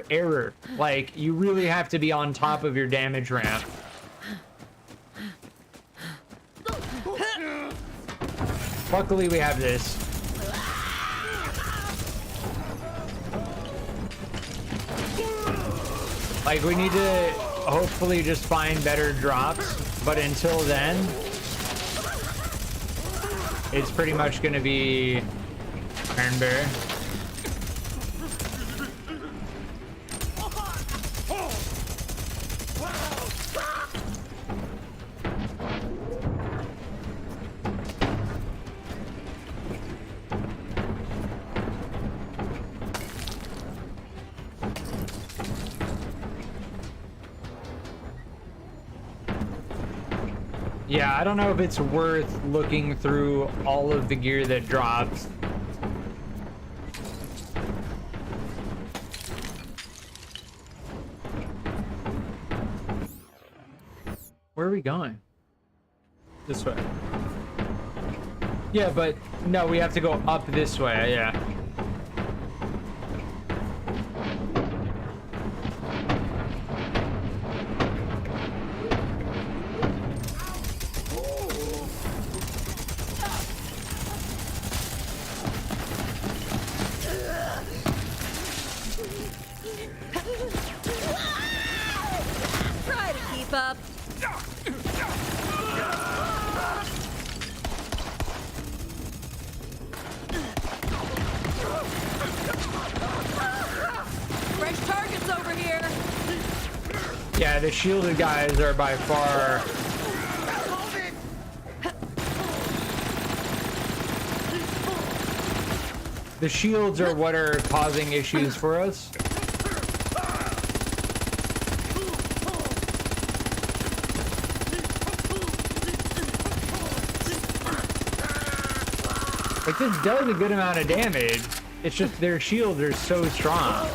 error. Like, you really have to be on top of your damage ramp. Luckily we have this. Like, we need to hopefully just find better drops, but until then, it's pretty much gonna be Iron Bear. Yeah, I don't know if it's worth looking through all of the gear that drops. Where are we going? This way. Yeah, but no, we have to go up this way, yeah. Try to keep up. Fresh targets over here. Yeah, the shielded guys are by far... The shields are what are causing issues for us. Like, this does a good amount of damage. It's just their shields are so strong.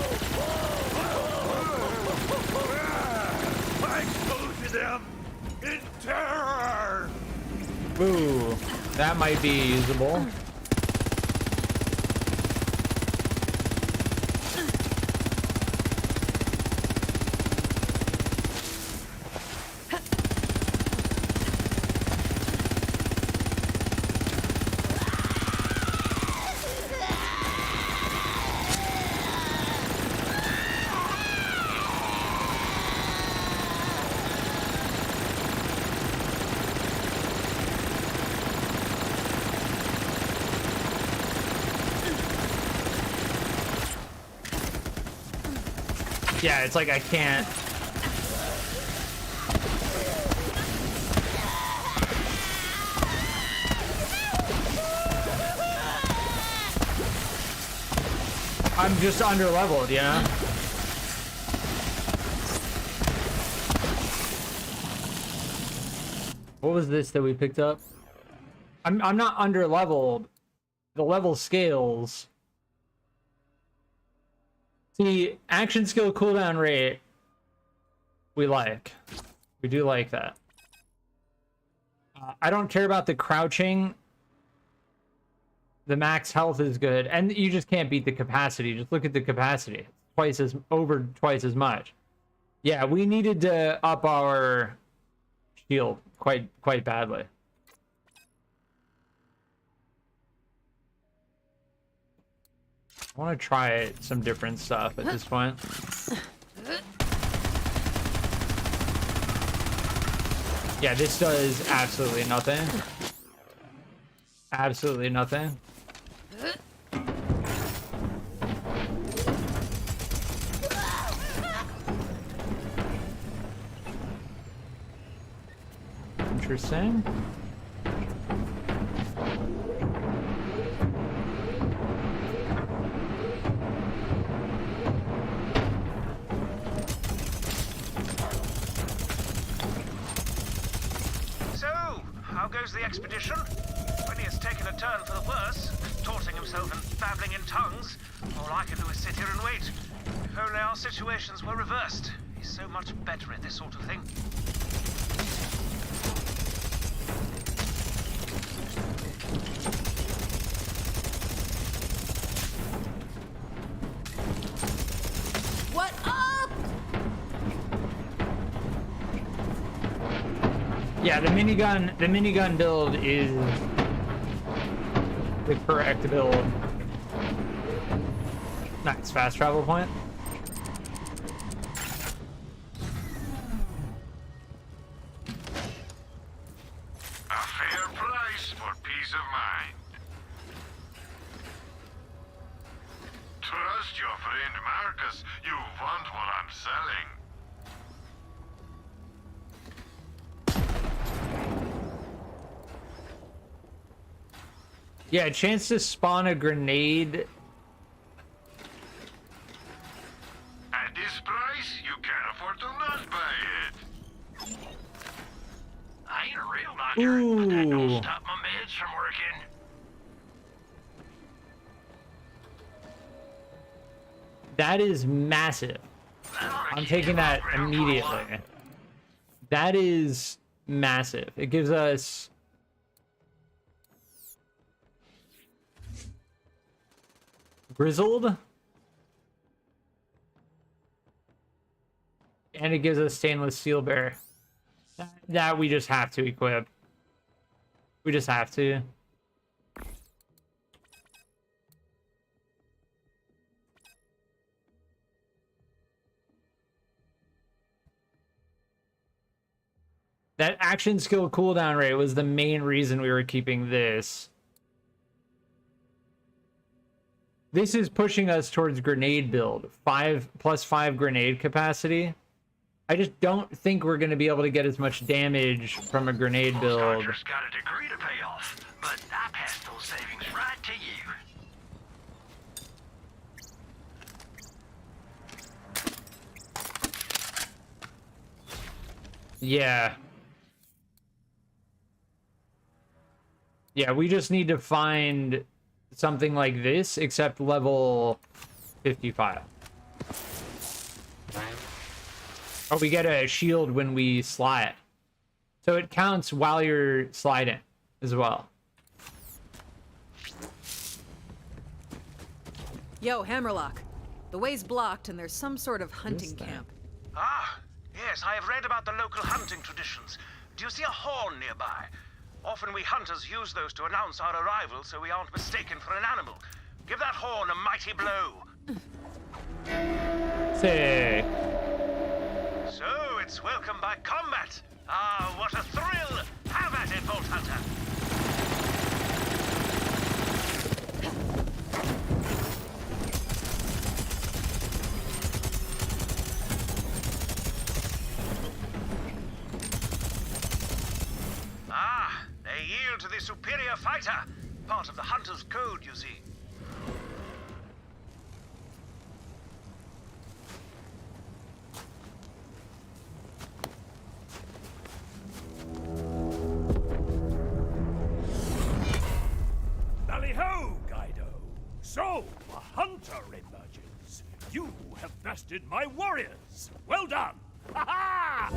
I expose them in terror. Ooh, that might be usable. Yeah, it's like I can't. I'm just under leveled, you know? What was this that we picked up? I'm not under leveled. The level scales. See, action skill cooldown rate, we like. We do like that. I don't care about the crouching. The max health is good. And you just can't beat the capacity. Just look at the capacity. Twice as much. Yeah, we needed to up our shield quite badly. I want to try some different stuff at this point. Yeah, this does absolutely nothing. Absolutely nothing. Interesting. How goes the expedition? When he has taken a turn for the worse, contorting himself and babbling in tongues, all I can do is sit here and wait. If only our situations were reversed. He's so much better at this sort of thing. What up? Yeah, the minigun build is the correct build. Nice fast travel point. A fair price for peace of mind. Trust your friend Marcus. You want what I'm selling. Yeah, chance to spawn a grenade. At this price, you can't afford to not buy it. I ain't a real knocker, but that don't Ooh. stop my meds from working. That is massive. I'm taking that immediately. That is massive. It gives us Grizzled. And it gives us stainless steel bear. That we just have to equip. We just have to. That action skill cooldown rate was the main reason we were keeping this. This is pushing us towards grenade build. 5+5 grenade capacity. I just don't think we're going to be able to get as much damage from a grenade build. Archer's got a degree to pay off, but I pass those savings right to you. Yeah. Yeah, we just need to find something like this, except level 55. Oh, we get a shield when we slide. So it counts while you're sliding as well. Yo, Hammerlock. The way's blocked and there's some sort of hunting camp. Ah, yes, I have read about the local hunting traditions. Do you see a horn nearby? Often we hunters use those to announce our arrival so we aren't mistaken for an animal. Give that horn a mighty blow. Sick. So, it's welcome by combat. Ah, what a thrill! Have at it, Vault Hunter! Ah, they yield to the superior fighter. Part of the hunter's code, you see. Tally-ho, Guido! So, a hunter emerges. You have bested my warriors. Well done! Ha-ha!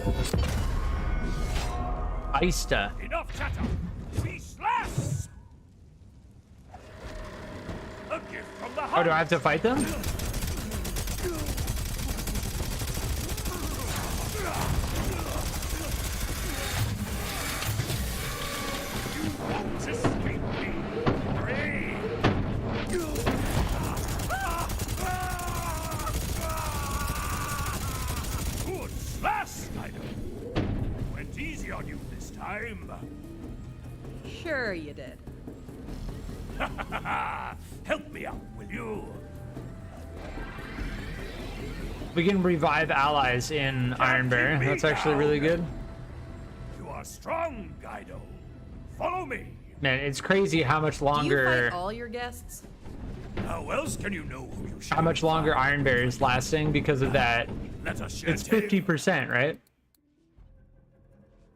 Eista. Enough chatter! We slash! A gift from the Oh, do I have to fight them? Good slash, Guido! Went easy on you this time. Sure you did. Help me out, will you? We can revive allies in Iron Bear. That's actually really good. You are strong, Guido. Follow me. Man, it's crazy how much Do you longer fight all your guests? How else can you know who you should? how much longer Iron Bear is lasting because of that. Let us share It's 50%, right?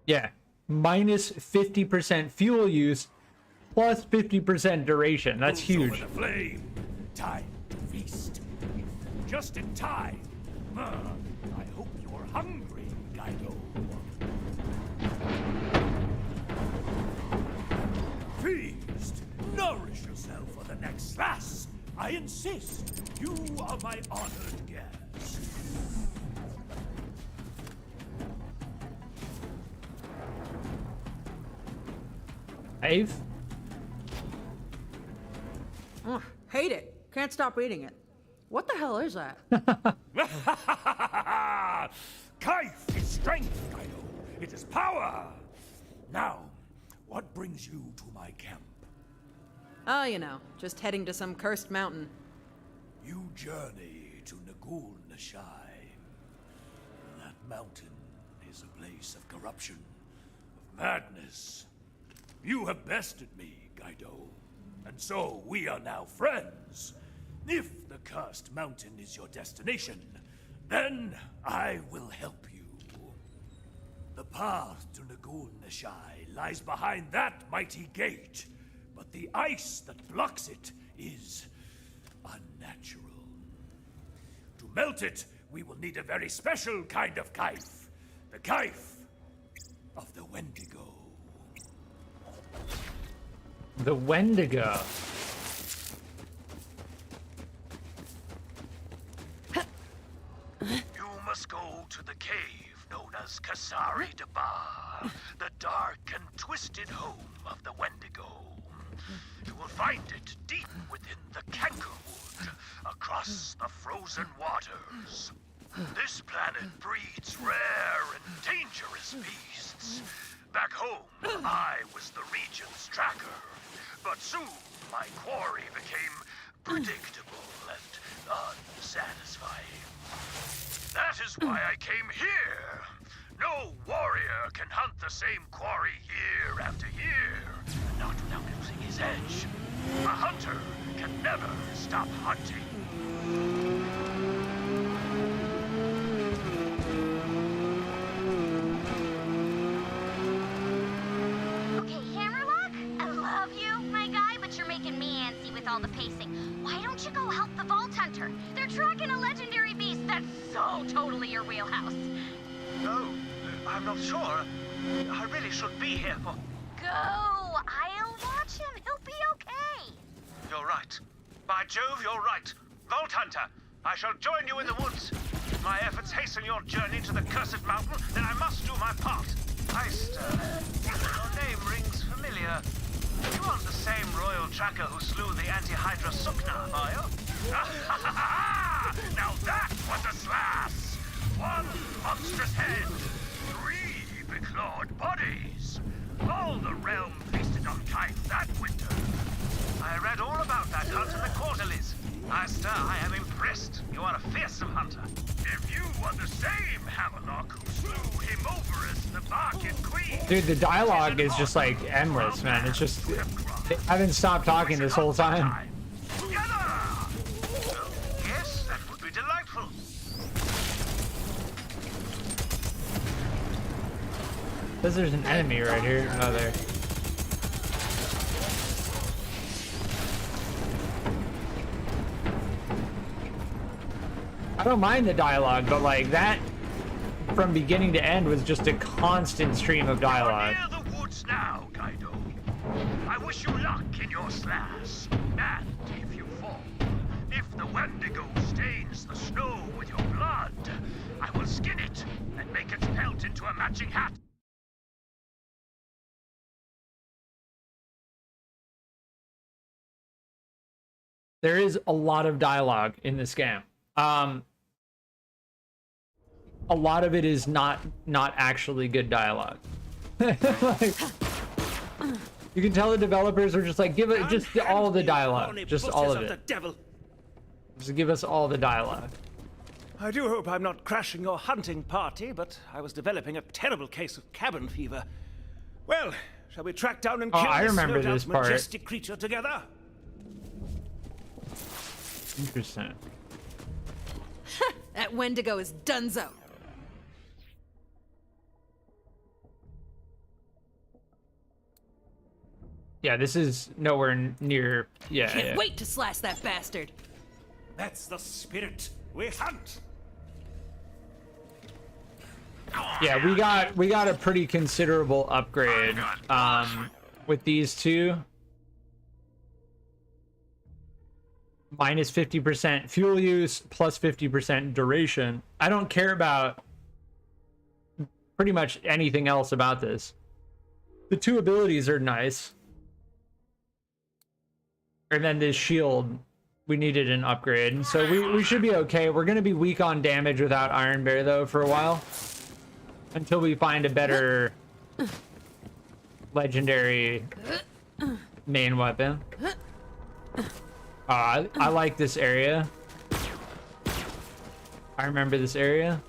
Yeah. Minus 50% fuel use plus 50% duration. That's huge. Over the flame. Time to feast. Just in time. I hope you're hungry, Guido. Feast. Nourish yourself for the next slash. I insist. You are my honored guest. Ave? Hate it. Can't stop eating it. What the hell is that? Kaif is strength, Guido. It is power. Now, what brings you to my camp? Oh, you know, just heading to some cursed mountain. You journey to Nagul Nashai. That mountain is a place of corruption, of madness. You have bested me, Guido, and so we are now friends. If the cursed mountain is your destination, then I will help you. The path to Nagul Nashai lies behind that mighty gate, but the ice that blocks it is unnatural. To melt it, we will need a very special kind of kaif. The kaif of the Wendigo. The Wendigo. must go to the cave known as Kasari Dabar, the dark and twisted home of the Wendigo. You will find it deep within the Cankerwood, across the frozen waters. This planet breeds rare and dangerous beasts. Back home, I was the region's tracker, but soon my quarry became predictable and unsatisfying. That is why I came here. No warrior can hunt the same quarry year after year, not without losing his edge. A hunter can never stop hunting. Okay, Hammerlock, I love you, my guy, but you're making me antsy with all the pacing. Why don't you go help the Vault Hunter? They're tracking a legendary beast that's so totally your wheelhouse. No, I'm not sure. I really should be here for... Go! I'll watch him. He'll be okay. You're right. By Jove, you're right. Vault Hunter, I shall join you in the woods. If my efforts hasten your journey to the cursed mountain, then I must do my part. Heister, your name rings familiar. You aren't the same royal tracker who slew the anti-Hydra Sukna, are you? Now that was a slash! One monstrous head, 3 beclawed bodies. All the realm feasted on kind that winter. I read all about that hunt in the quarterlies. Heister, I am impressed. You are a fearsome hunter. If you are the same Hammerlock who slew him over as the Barkin Queen... Dude, the dialogue is just like endless, man. It's just... I haven't stopped talking this whole time. Yes, that would be delightful. Says there's an enemy right here. Oh, there. I don't mind the dialogue, but like that from beginning to end was just a constant stream of dialogue. Near the woods now, Kaido. I wish you luck in your slash. And if you fall, if the Wendigo stains the snow with your blood, I will skin it and make its pelt into a matching hat. There is a lot of dialogue in this game. A lot of it is not actually good dialogue. Like, you can tell the developers are just like, give it just all the dialogue, just all of it. Just give us all the dialogue. I do hope I'm not crashing your hunting party, but I was developing a terrible case of cabin fever. Well, shall we track down and kill I this remember no doubt this part. majestic creature together? Interesting. That Wendigo is donezo. Yeah, this is nowhere near. Yeah. Can't wait to slash that bastard. That's the spirit. We hunt. Yeah, we got a pretty considerable upgrade with these two. Minus 50% fuel use, plus 50% duration. I don't care about pretty much anything else about this. The two abilities are nice. And then this shield, we needed an upgrade. So we should be okay. We're going to be weak on damage without Iron Bear, though, for a while. Until we find a better legendary main weapon. I like this area. I remember this area.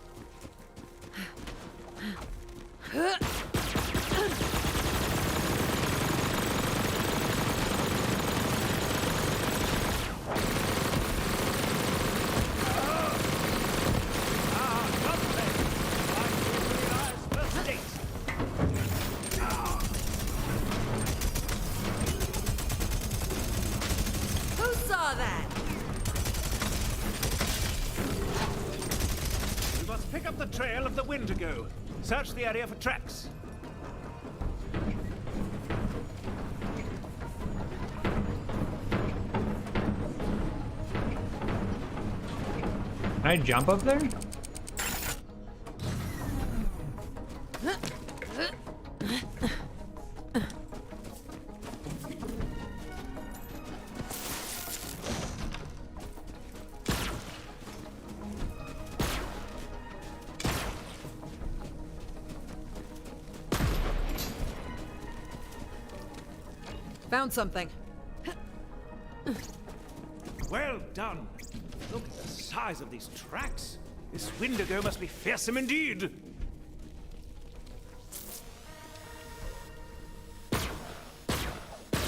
Trail of the Wendigo. Search the area for tracks. Can I jump up there? Found something. Well done. Look at the size of these tracks. This Wendigo must be fearsome indeed.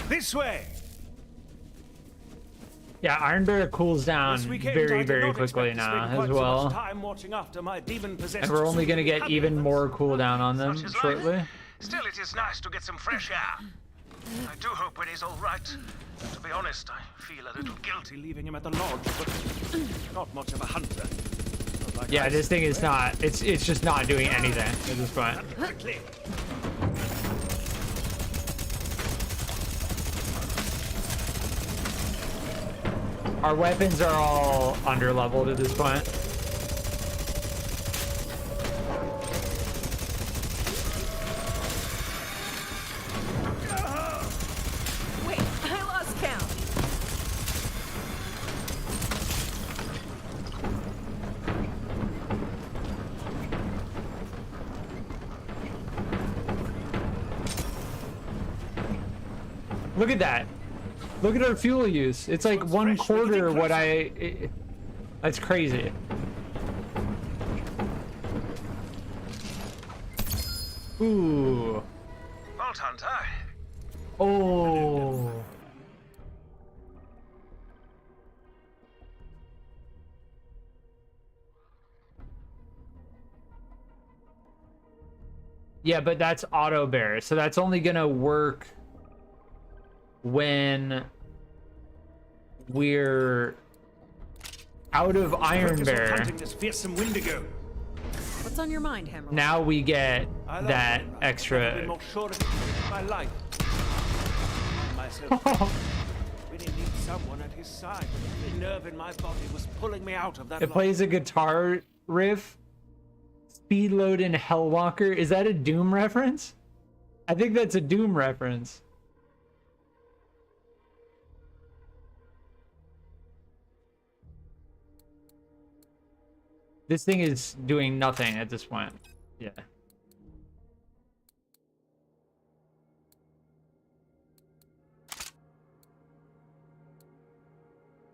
This way. Yeah, Iron Bear cools down very, very quickly now as well. Time watching after my demon-possessed And we're only going to get even more cooldown on them shortly. Still, it is nice to get some fresh air. I do hope when he's all right. To be honest, I feel a little guilty leaving him at the lodge, but not much of a hunter. Like yeah, this thing is not. It's just not doing anything at this point. Our weapons are all under-leveled at this point. Wait, I lost count. Look at that. Look at our fuel use. It's like 1/4 what that's crazy. Ooh. Vault Hunter. Oh. Yeah, but that's auto bear, so that's only gonna work when we're out of Iron Bear. What's on your mind, Hammer? Now we get that extra. My life. Myself. Really need someone at his side. The nerve in my body was pulling me out of that. It plays a guitar riff. Speed load in Hellwalker. Is that a Doom reference? I think that's a Doom reference. This thing is doing nothing at this point. Yeah.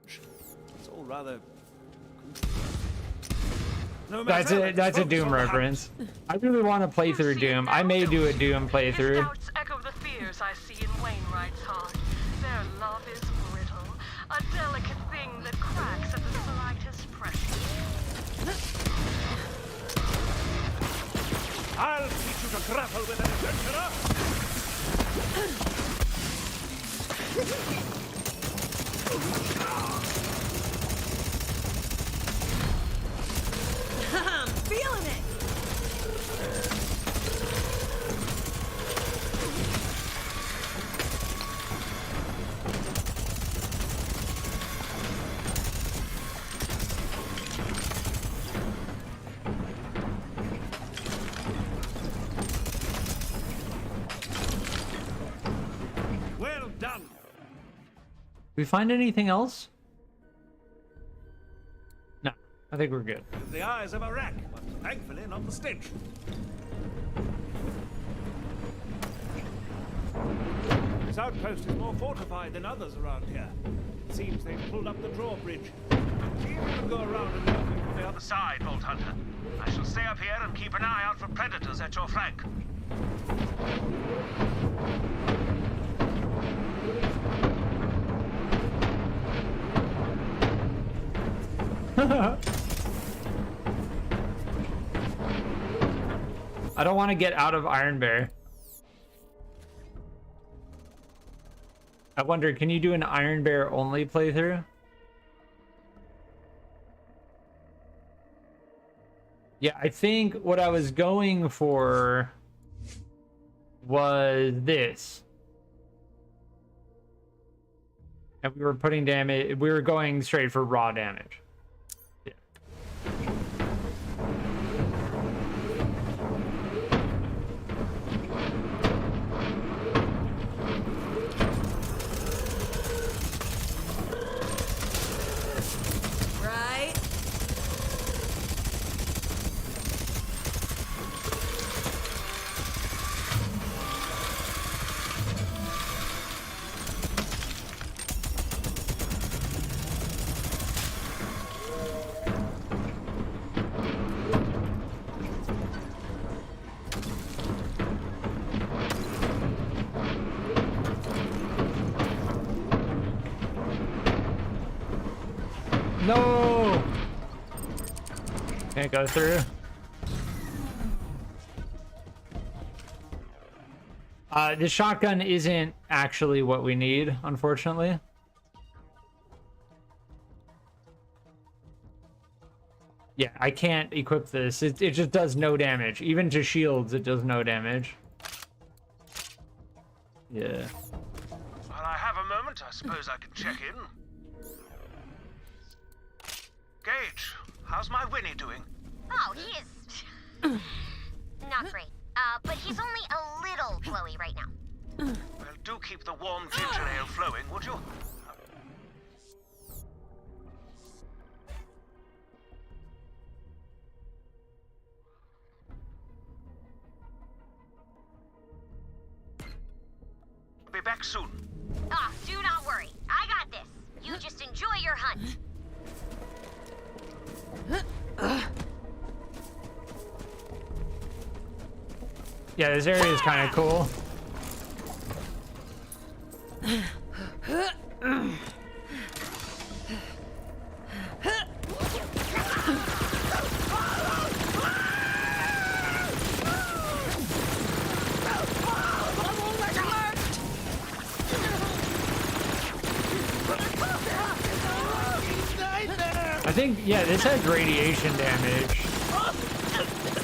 It's all rather. That's a Doom reference. I really want to play through Doom. I may do a Doom playthrough. Doubts echo the fears I see in Wainwright's heart. Their love is brittle, a delicate thing that cracks at the slightest pressure. I'll teach you to grapple with an I'm feeling it. Well done. We find anything else? No, I think we're good. The eyes of a rack, but thankfully not the stench. This outpost is more fortified than others around here. It seems they've pulled up the drawbridge. See if we can go around and look from the other side, Vault Hunter. I shall stay up here and keep an eye out for predators at your flank. I don't want to get out of Iron Bear. I wonder, can you do an Iron Bear only playthrough? Yeah, I think what I was going for was this. And we were putting damage, we were going straight for raw damage. No! Can't go through. The shotgun isn't actually what we need, unfortunately. Yeah, I can't equip this. It just does no damage. Even to shields, it does no damage. Yeah. While I have a moment, I suppose I can check in. Gage, how's my Winnie doing? Oh, he is... not great. But he's only a little glowy right now. Well, do keep the warm ginger ale flowing, would you? Be back soon. Ah, do not worry. I got this. You just enjoy your hunt. Yeah, this area is kind of cool. I think, yeah, this has radiation damage.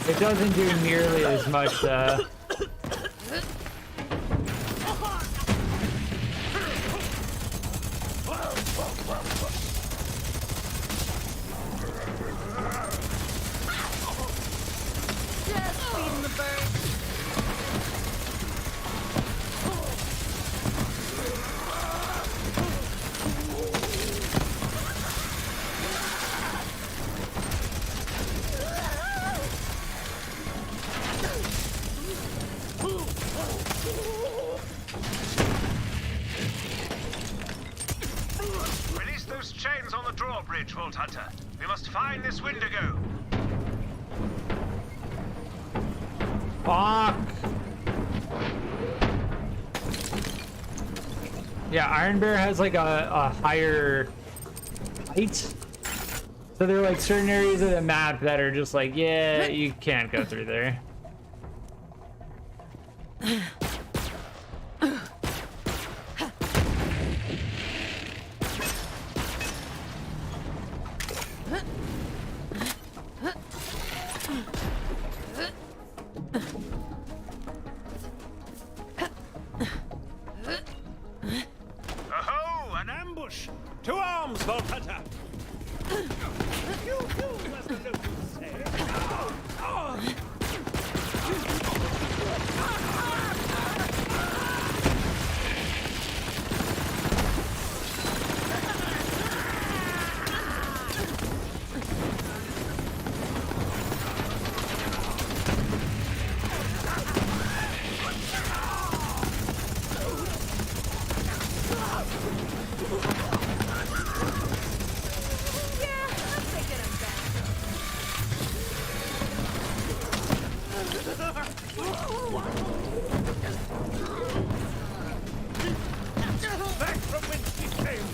It doesn't do nearly as much, Release those chains on the drawbridge, Vault Hunter. We must find this Wendigo. Fuck. Yeah, Iron Bear has like a higher height. So there are like certain areas of the map that are just like, yeah, you can't go through there. Aho! An ambush! To arms, Vault Hunter! As the locals say. Back from whence we came!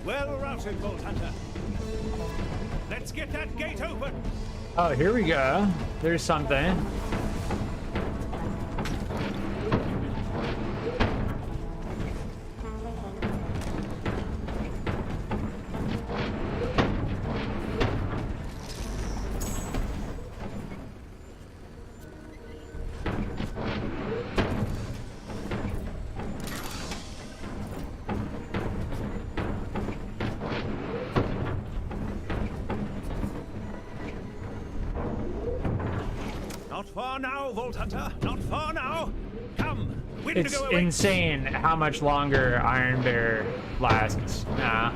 Well routed, Vault Hunter. Let's get that gate open. Oh, here we go. There's something. Not far now, Vault Hunter. Not far now. Come, It's Wendigo awaits. insane how much longer Iron Bear lasts. Nah.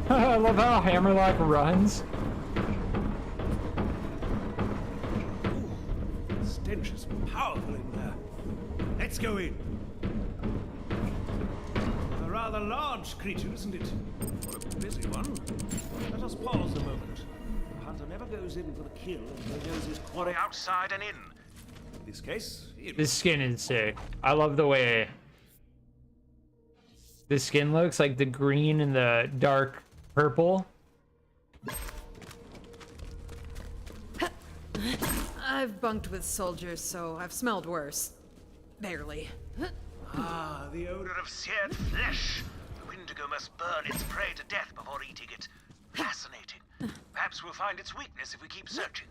I love how Hammerlock runs. Ooh, the stench is powerful in there. Let's go in. A rather large creature, isn't it? Or a busy one. Let us pause a moment. The hunter never goes in for the kill until he knows his quarry outside and in. In this case, This skin is sick. I love the way this skin looks, like the green and the dark purple. I've bunked with soldiers, so I've smelled worse. Barely. Ah, the odor of seared flesh. The Wendigo must burn its prey to death before eating it. Fascinating. Perhaps we'll find its weakness if we keep searching.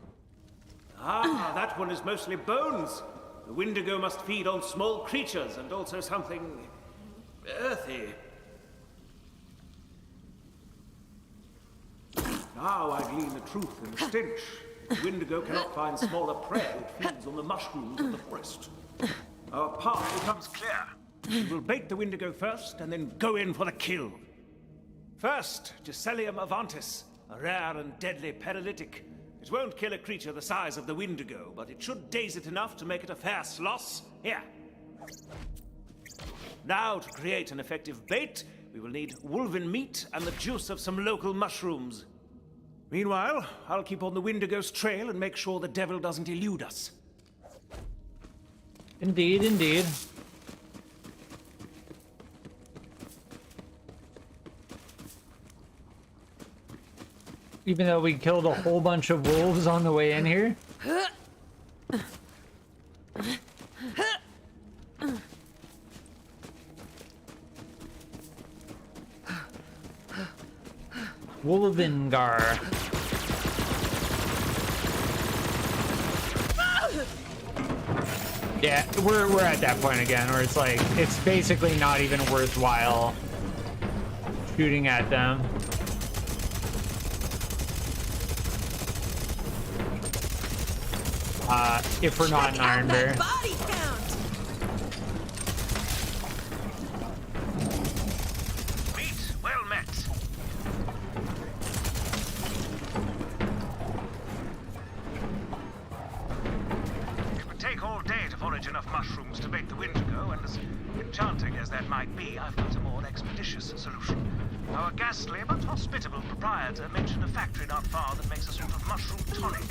Ah, that one is mostly bones. The Wendigo must feed on small creatures and also something earthy. Now I glean the truth in the stench. The Wendigo cannot find smaller prey. It feeds on the mushrooms of the forest. Our path becomes clear. We will bait the Wendigo first and then go in for the kill. First, Giselium avantis, a rare and deadly paralytic. It won't kill a creature the size of the Wendigo, but it should daze it enough to make it a fair sloss. Here. Now, to create an effective bait, we will need wolven meat and the juice of some local mushrooms. Meanwhile, I'll keep on the Wendigo's trail and make sure the devil doesn't elude us. Indeed, indeed. Even though we killed a whole bunch of wolves on the way in here. Wolvengar. Yeah, we're at that point again where it's like, it's basically not even worthwhile shooting at them. If we're not an Iron Bear. Body count. Meet well met. It would take all day to forage enough mushrooms to bait the Wendigo, and as enchanting as that might be, I've got a more expeditious solution. Our ghastly but hospitable proprietor mentioned a factory not far that makes a sort of mushroom tonic.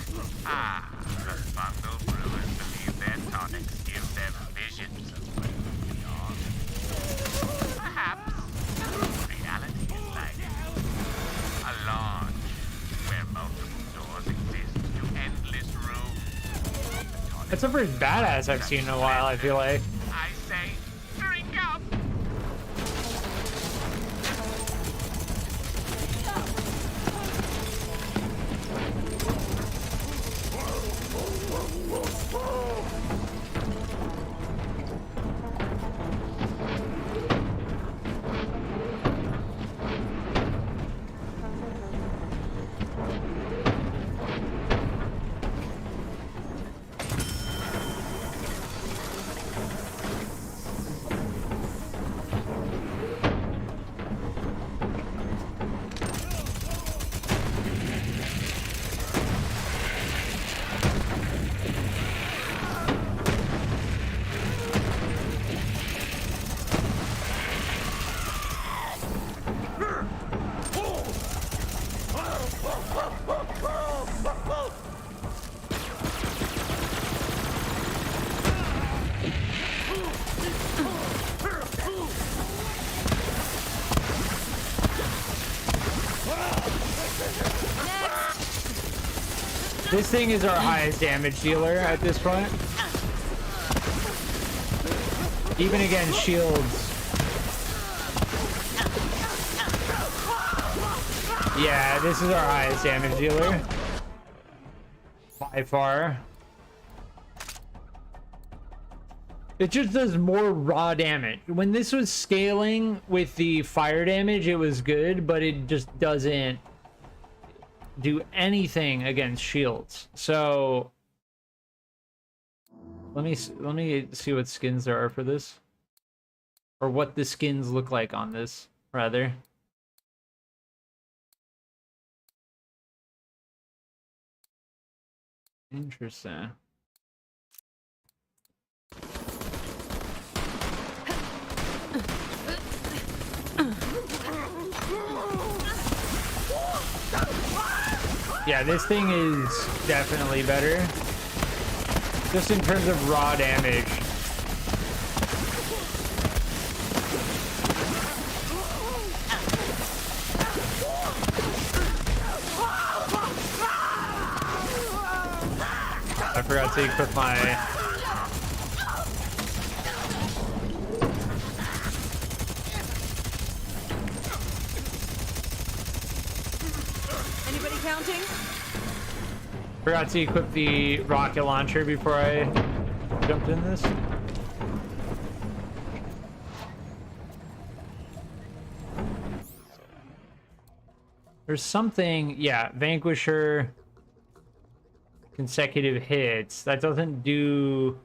Ah, the bungle brewers believe their tonics give them visions of where beyond. Perhaps reality is like a lodge where multiple doors exist to endless rooms. That's the first badass I've seen in a while, I feel like. I say, drink up! This thing is our highest damage dealer at this point. Even against shields. Yeah, this is our highest damage dealer. By far. It just does more raw damage. When this was scaling with the fire damage, it was good, but it just doesn't do anything against shields. So let me see what skins there are for this, or what the skins look like on this, rather. Interesting. Yeah, this thing is definitely better. Just in terms of raw damage. I forgot to equip my... Anybody counting? Forgot to equip the rocket launcher before I jumped in this. There's something, yeah, Vanquisher, consecutive hits. That doesn't do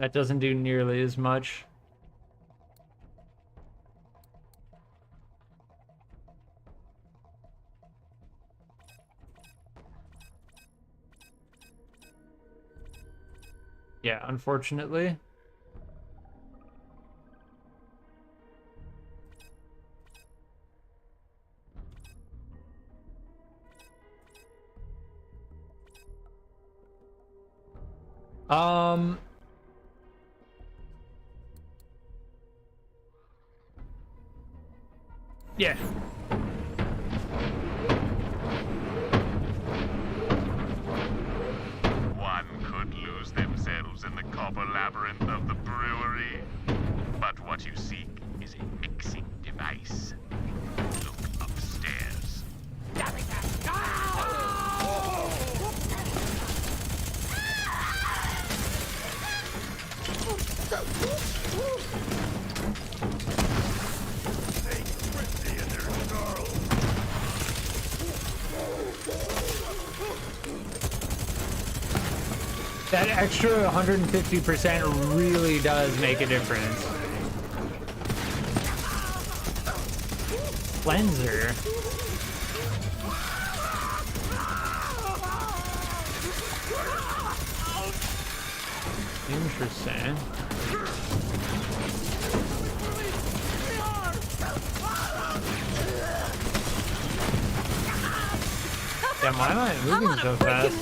nearly as much. Yeah, unfortunately. Yeah. One could lose themselves in the copper labyrinth of the brewery. But what you seek is a mixing device. Look upstairs. That extra 150% really does make a difference. Cleanser. Interesting. Yeah, why am I moving so fast?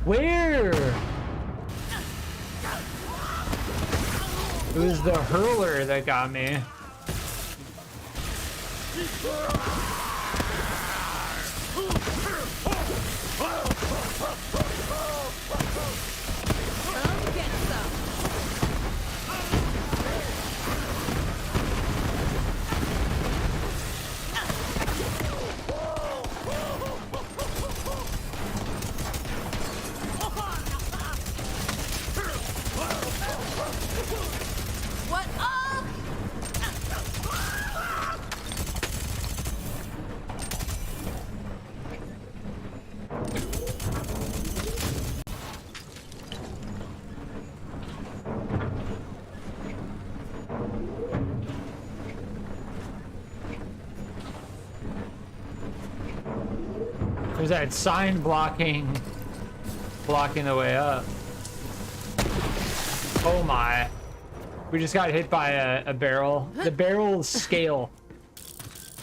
Where? It was the hurler that got me. What up? There's that sign blocking the way up. Oh my. We just got hit by a barrel. The barrels scale.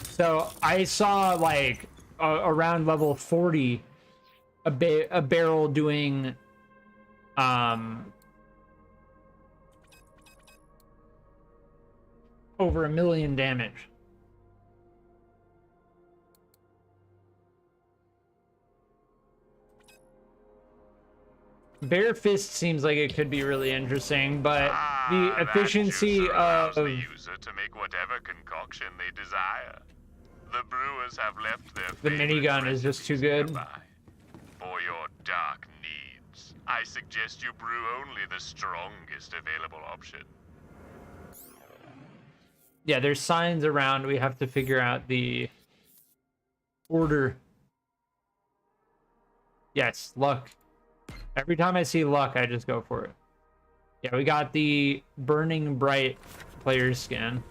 So I saw like around level 40 a barrel doing over 1 million damage. Bare Fist seems like it could be really interesting, but the efficiency of the user to make whatever concoction they desire. The brewers have left their the minigun is just too good. For your dark needs, I suggest you brew only the strongest available option. Yeah, there's signs around. We have to figure out the order. Yes, luck. Every time I see luck, I just go for it. Yeah, we got the Burning Bright player's skin.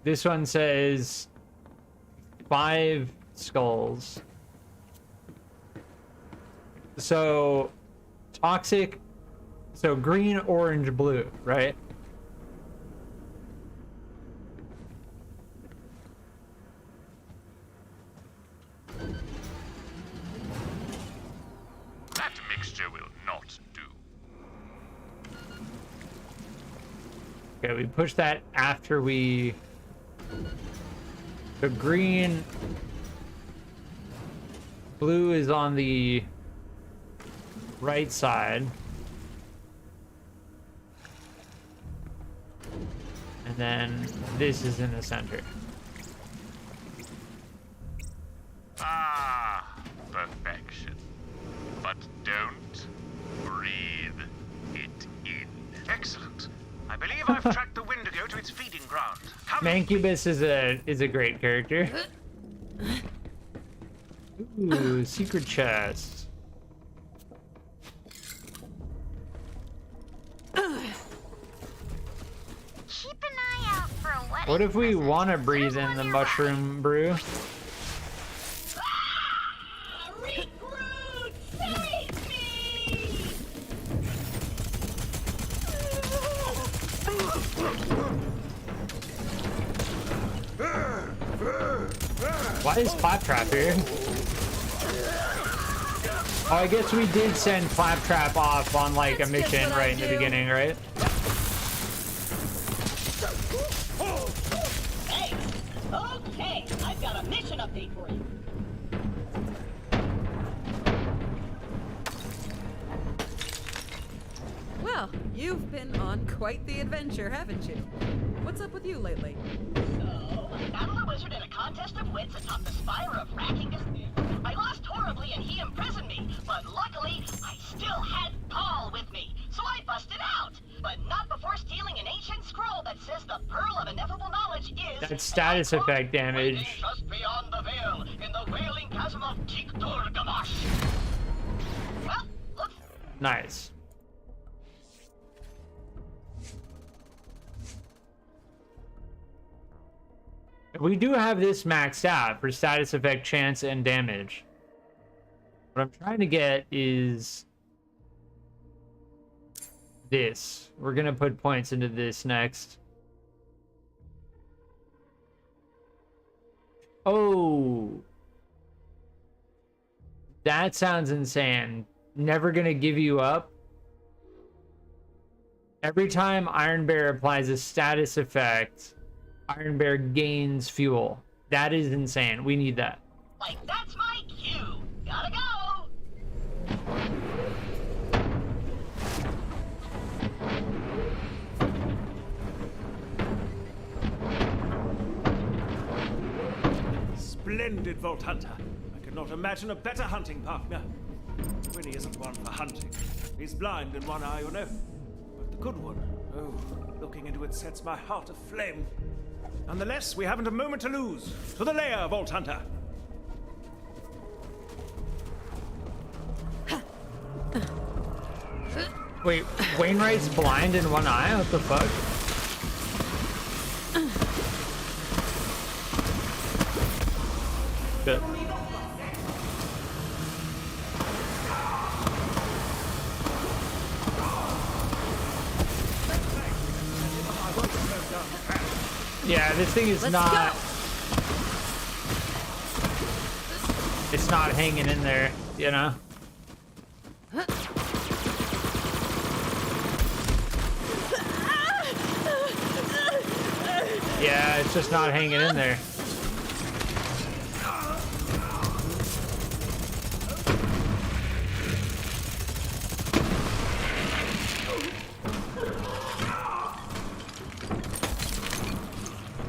This one says 5 skulls. So, toxic. So, green, orange, blue, right? That mixture will not do. Okay, we push that after we... The green... Blue is on the right side. And then this is in the center. Ah, perfection. But don't breathe it in. Excellent. I believe I've tracked the Wendigo to its feeding ground. Come. Mancubus is a great character. Ooh, secret chest. Keep an eye out for a wedding. What if we want to breathe in the mushroom brew? Why is Claptrap here? Oh, I guess we did send Claptrap off on like a mission right in the beginning, right? Hey, okay, I've got a mission update for you. Well, you've been on quite the adventure, haven't you? What's up with you lately? So, I battled a wizard in a contest of wits atop the spire of racking his... I lost horribly and he imprisoned me, but luckily, I still had Paul with me, so I busted out. But not before stealing an ancient scroll that says the Pearl of Ineffable Knowledge is... That's status effect damage. Just beyond the veil, in the wailing chasm of Tiktur-Gamash. Well, look... Nice. We do have this maxed out for status effect, chance, and damage. What I'm trying to get is this. We're gonna put points into this next. Oh, that sounds insane. Never gonna give you up. Every time Iron Bear applies a status effect, Iron Bear gains fuel. That is insane. We need that. Like, that's my cue. Gotta go. Splendid, Vault Hunter. I could not imagine a better hunting partner. Winnie isn't one for hunting. He's blind in one eye, you know. But the good one, oh, looking into it sets my heart aflame. Nonetheless, we haven't a moment to lose. To the lair, Vault Hunter. Wait, Wainwright's blind in one eye? What the fuck? Good. Yeah, this thing is not... It's not hanging in there, you know? Yeah, it's just not hanging in there.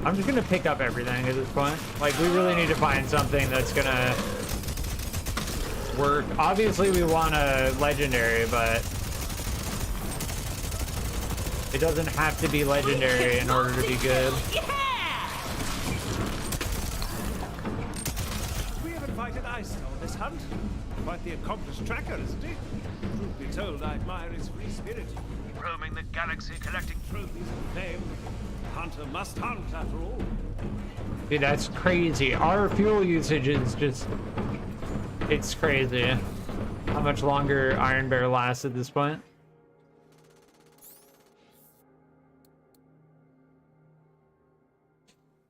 I'm just gonna pick up everything at this point. Like, we really need to find something that's gonna work. Obviously, we want a legendary, but it doesn't have to be legendary in order to be good. We have invited Isa on this hunt. Quite the accomplished tracker, isn't he? Truth be told, I admire his free spirit. Roaming the galaxy, collecting Trophies and fame. The hunter must hunt, after all. Dude, that's crazy. Our fuel usage is just... It's crazy. How much longer Iron Bear lasts at this point.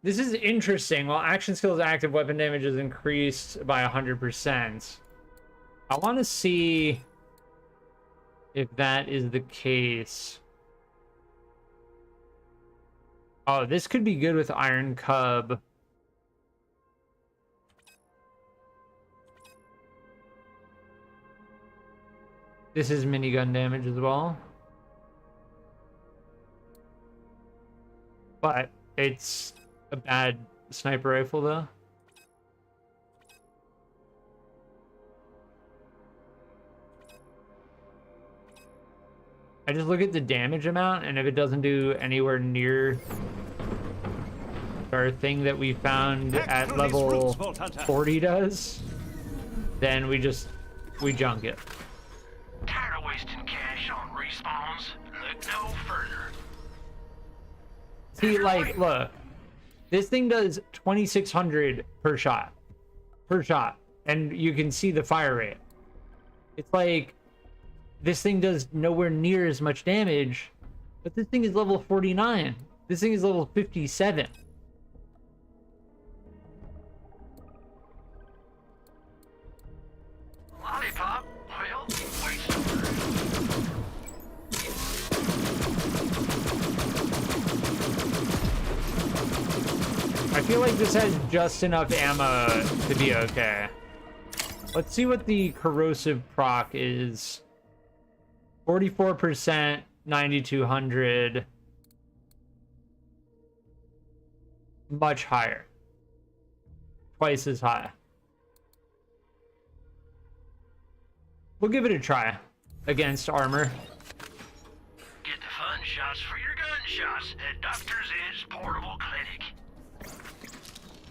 This is interesting. While action skills active, weapon damage is increased by 100%. I want to see if that is the case. Oh, this could be good with Iron Cub. This is minigun damage as well. But it's a bad sniper rifle though. I just look at the damage amount, and if it doesn't do anywhere near our thing that we found at level 40 does, then we junk it. tired of wasting cash on respawns. Look no further. See, like, look, this thing does 2,600 per shot, and you can see the fire rate. It's like, this thing does nowhere near as much damage, but this thing is level 49. This thing is level 57. Lollipop? Well, wait. I feel like this has just enough ammo to be okay. Let's see what the corrosive proc is. 44%, 9,200. Much higher. Twice as high. We'll give it a try against armor. Get the fun shots for your gunshots at Doctor Z's portable clinic.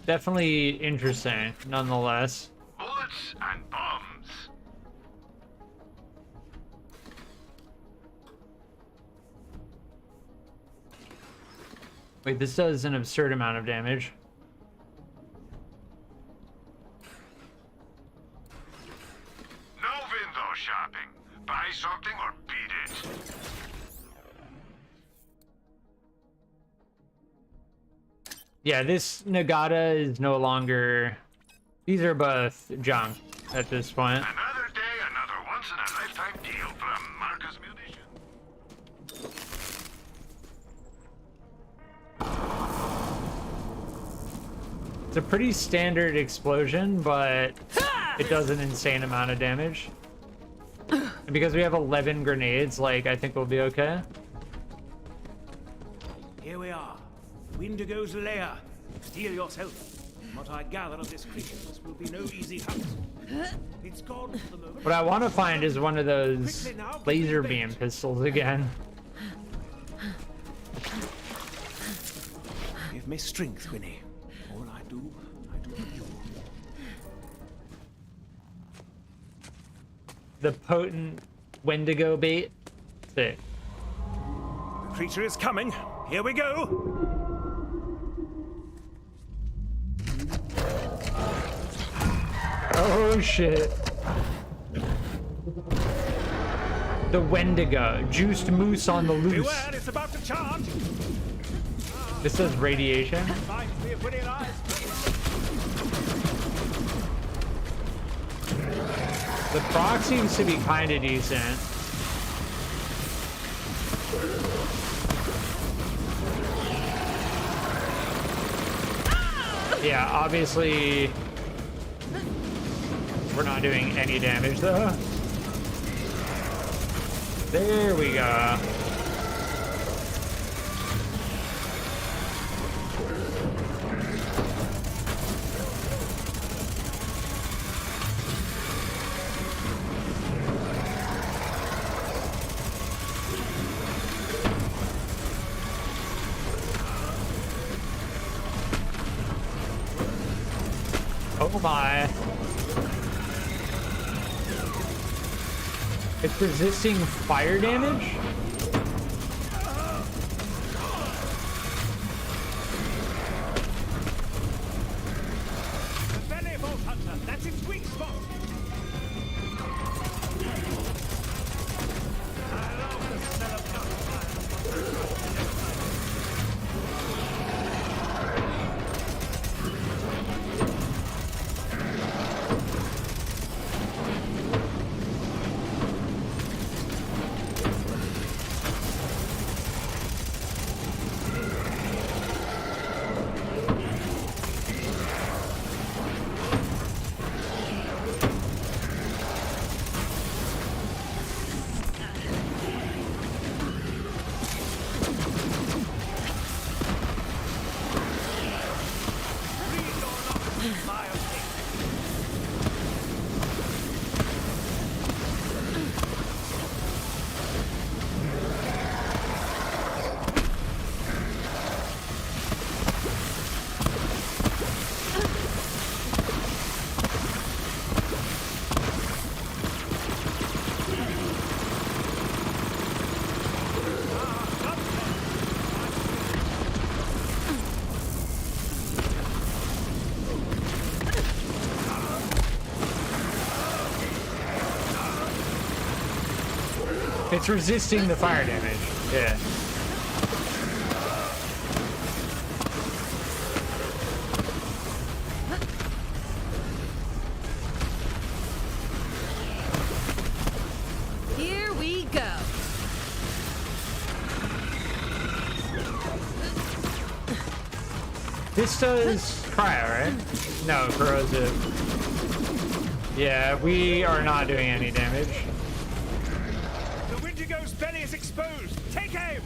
Definitely interesting, nonetheless. Bullets and bombs. Wait, this does an absurd amount of damage. No window shopping. Buy something or beat it. Yeah, this Nagata is no longer... These are both junk at this point. Another day, another once-in-a-lifetime deal from Marcus Munition. It's a pretty standard explosion, but it does an insane amount of damage. And because we have 11 grenades, like, I think we'll be okay. Here we are. Windigo's lair. Steel yourself. From what I gather of this creature, this will be no easy hunt. It's gone for the moment. What I want to find is one of those laser beam pistols again. Give me strength, Winnie. All I do for you. The potent Wendigo bait. Sick. The creature is coming. Here we go. Oh shit. The Wendigo. Juiced moose on the loose. Beware, it's about to charge. This says radiation. The proc seems to be kind of decent. Yeah, obviously we're not doing any damage though. There we go. Oh my. It's resisting fire damage? The belly vault hunter, that's its weak spot. I love the smell of gunfire. It's resisting the fire damage. Yeah. Here we go. This does cryo, right? No, corrosive. Yeah, we are not doing any damage. The Wendigo's belly is exposed. Take aim!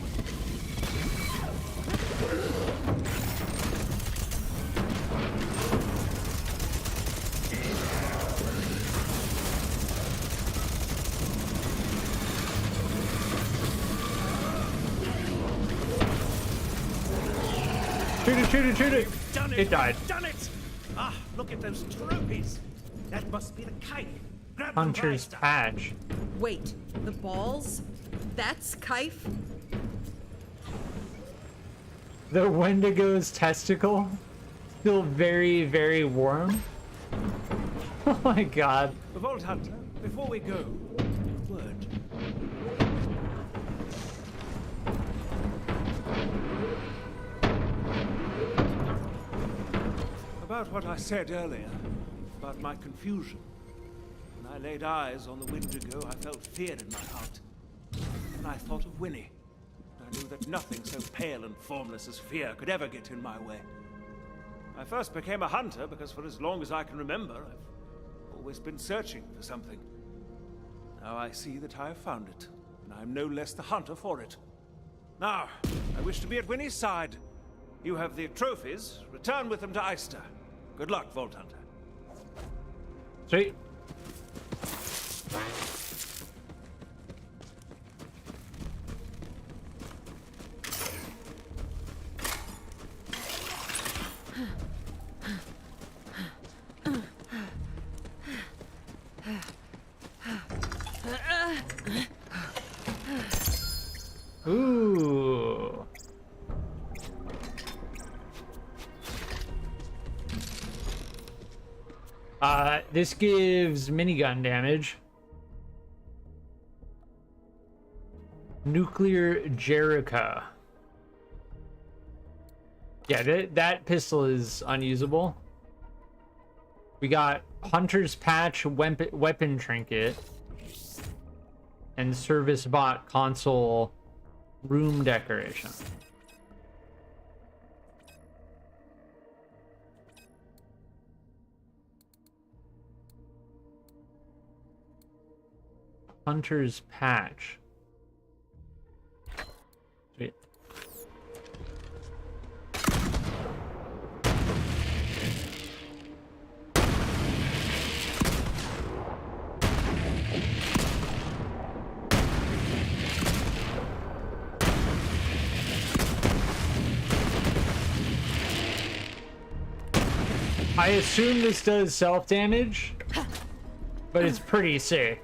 Shoot it, shoot it, shoot it! Done it! It died. Done it! Ah, look at those trophies. That must be the kite. Grab them, Hunter's Bryce. patch. Wait, the balls? That's Kaif? The Wendigo's testicle? Still very, very warm? Oh my god. The Vault Hunter, before we go, a word. About what I said earlier, about my confusion. When I laid eyes on the Wendigo, I felt fear in my heart. And I thought of Winnie. I knew that nothing so pale and formless as fear could ever get in my way. I first became a hunter because for as long as I can remember, I've always been searching for something. Now I see that I have found it, and I am no less the hunter for it. Now, I wish to be at Winnie's side. You have the trophies. Return with them to Eister. Good luck, Vault Hunter. Sweet. Ooh. This gives minigun damage. Nuclear Jericho. Yeah, that pistol is unusable. We got Hunter's Patch, weapon trinket, and service bot console room decoration. Hunter's Patch. Sweet. I assume this does self-damage, but it's pretty sick.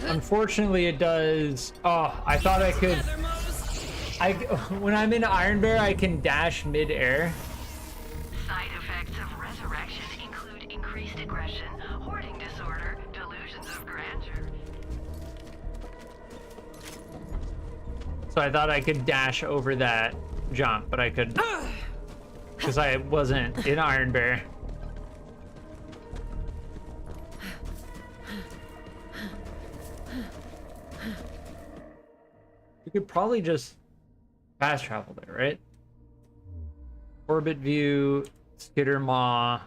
Unfortunately, it does... Oh, I thought I could... When I'm in Iron Bear, I can dash mid-air. Side effects of resurrection include increased aggression, hoarding disorder, delusions of grandeur. So I thought I could dash over that jump, but I couldn't. Because I wasn't in Iron Bear. You could probably just fast travel there, right? Orbit view, Skitter Maw.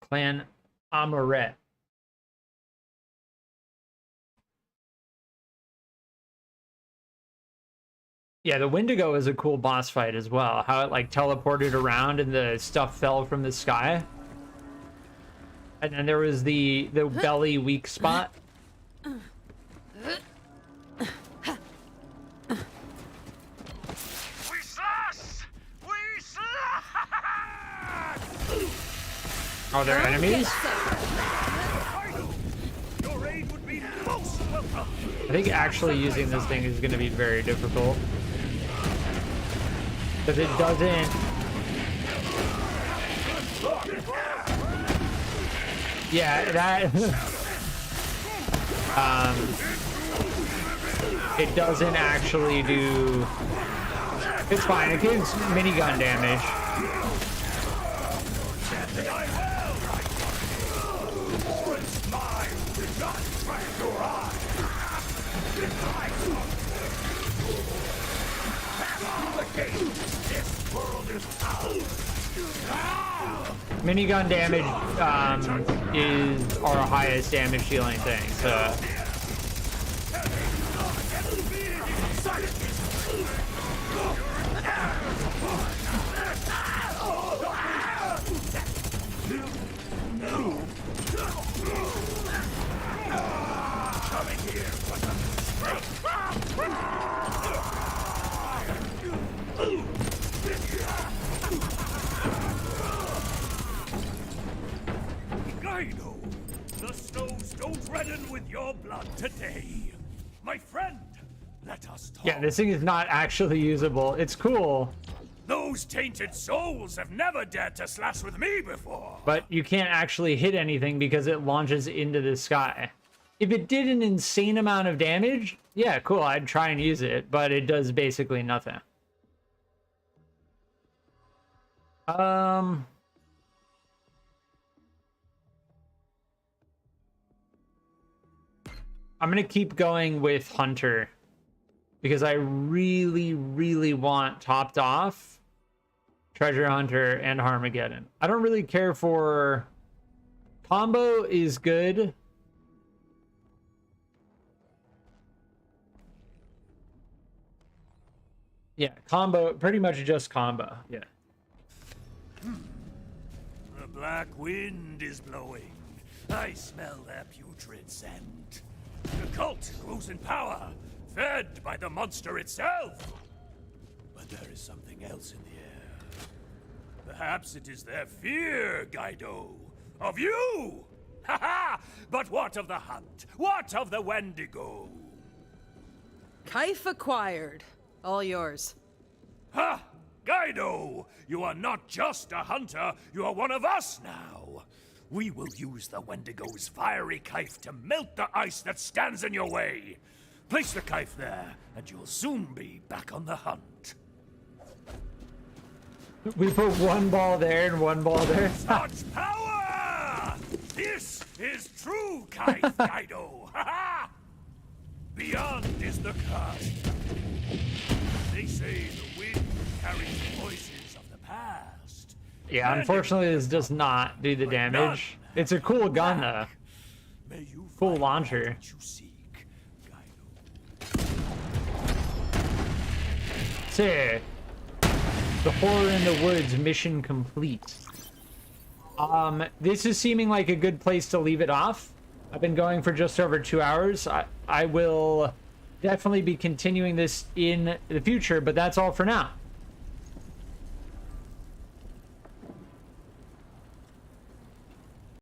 Clan Amoret. Yeah, the Wendigo is a cool boss fight as well. How it like teleported around and the stuff fell from the sky. And then there was the belly weak spot. Are there enemies? I think actually using this thing is going to be very difficult. Because it doesn't... Yeah, that... it doesn't actually do... It's fine, it gives minigun damage. Minigun damage is our highest damage dealing thing, so... The snows don't redden with your blood today. My friend, let us talk. Yeah, this thing is not actually usable. It's cool. Those tainted souls have never dared to slash with me before. But you can't actually hit anything because it launches into the sky. If it did an insane amount of damage, yeah, cool, I'd try and use it, but it does basically nothing. I'm gonna keep going with Hunter because I really, really want topped off Treasure Hunter and Armageddon. I don't really care for... Combo is good. Yeah, combo, pretty much just combo, yeah. The black wind is blowing. I smell their putrid scent. The cult grows in power, fed by the monster itself. But there is something else in the air. Perhaps it is their fear, Guido. Of you! Ha ha! But what of the hunt? What of the Wendigo? Kaif acquired. All yours. Ha! Guido! You are not just a hunter, you are one of us now. We will use the Wendigo's fiery Kaif to melt the ice that stands in your way. Place the Kaif there, and you'll soon be back on the hunt. We put one ball there and one ball there. Such power! This is true Kaif, Guido! Ha ha! Beyond is the curse. They say the wind carries voices of the past. Yeah, unfortunately this does not do the damage. It's a cool gun though. Cool launcher. Sick. The Horror in the Woods mission complete. This is seeming like a good place to leave it off. I've been going for just over 2 hours. I will definitely be continuing this in the future, but that's all for now.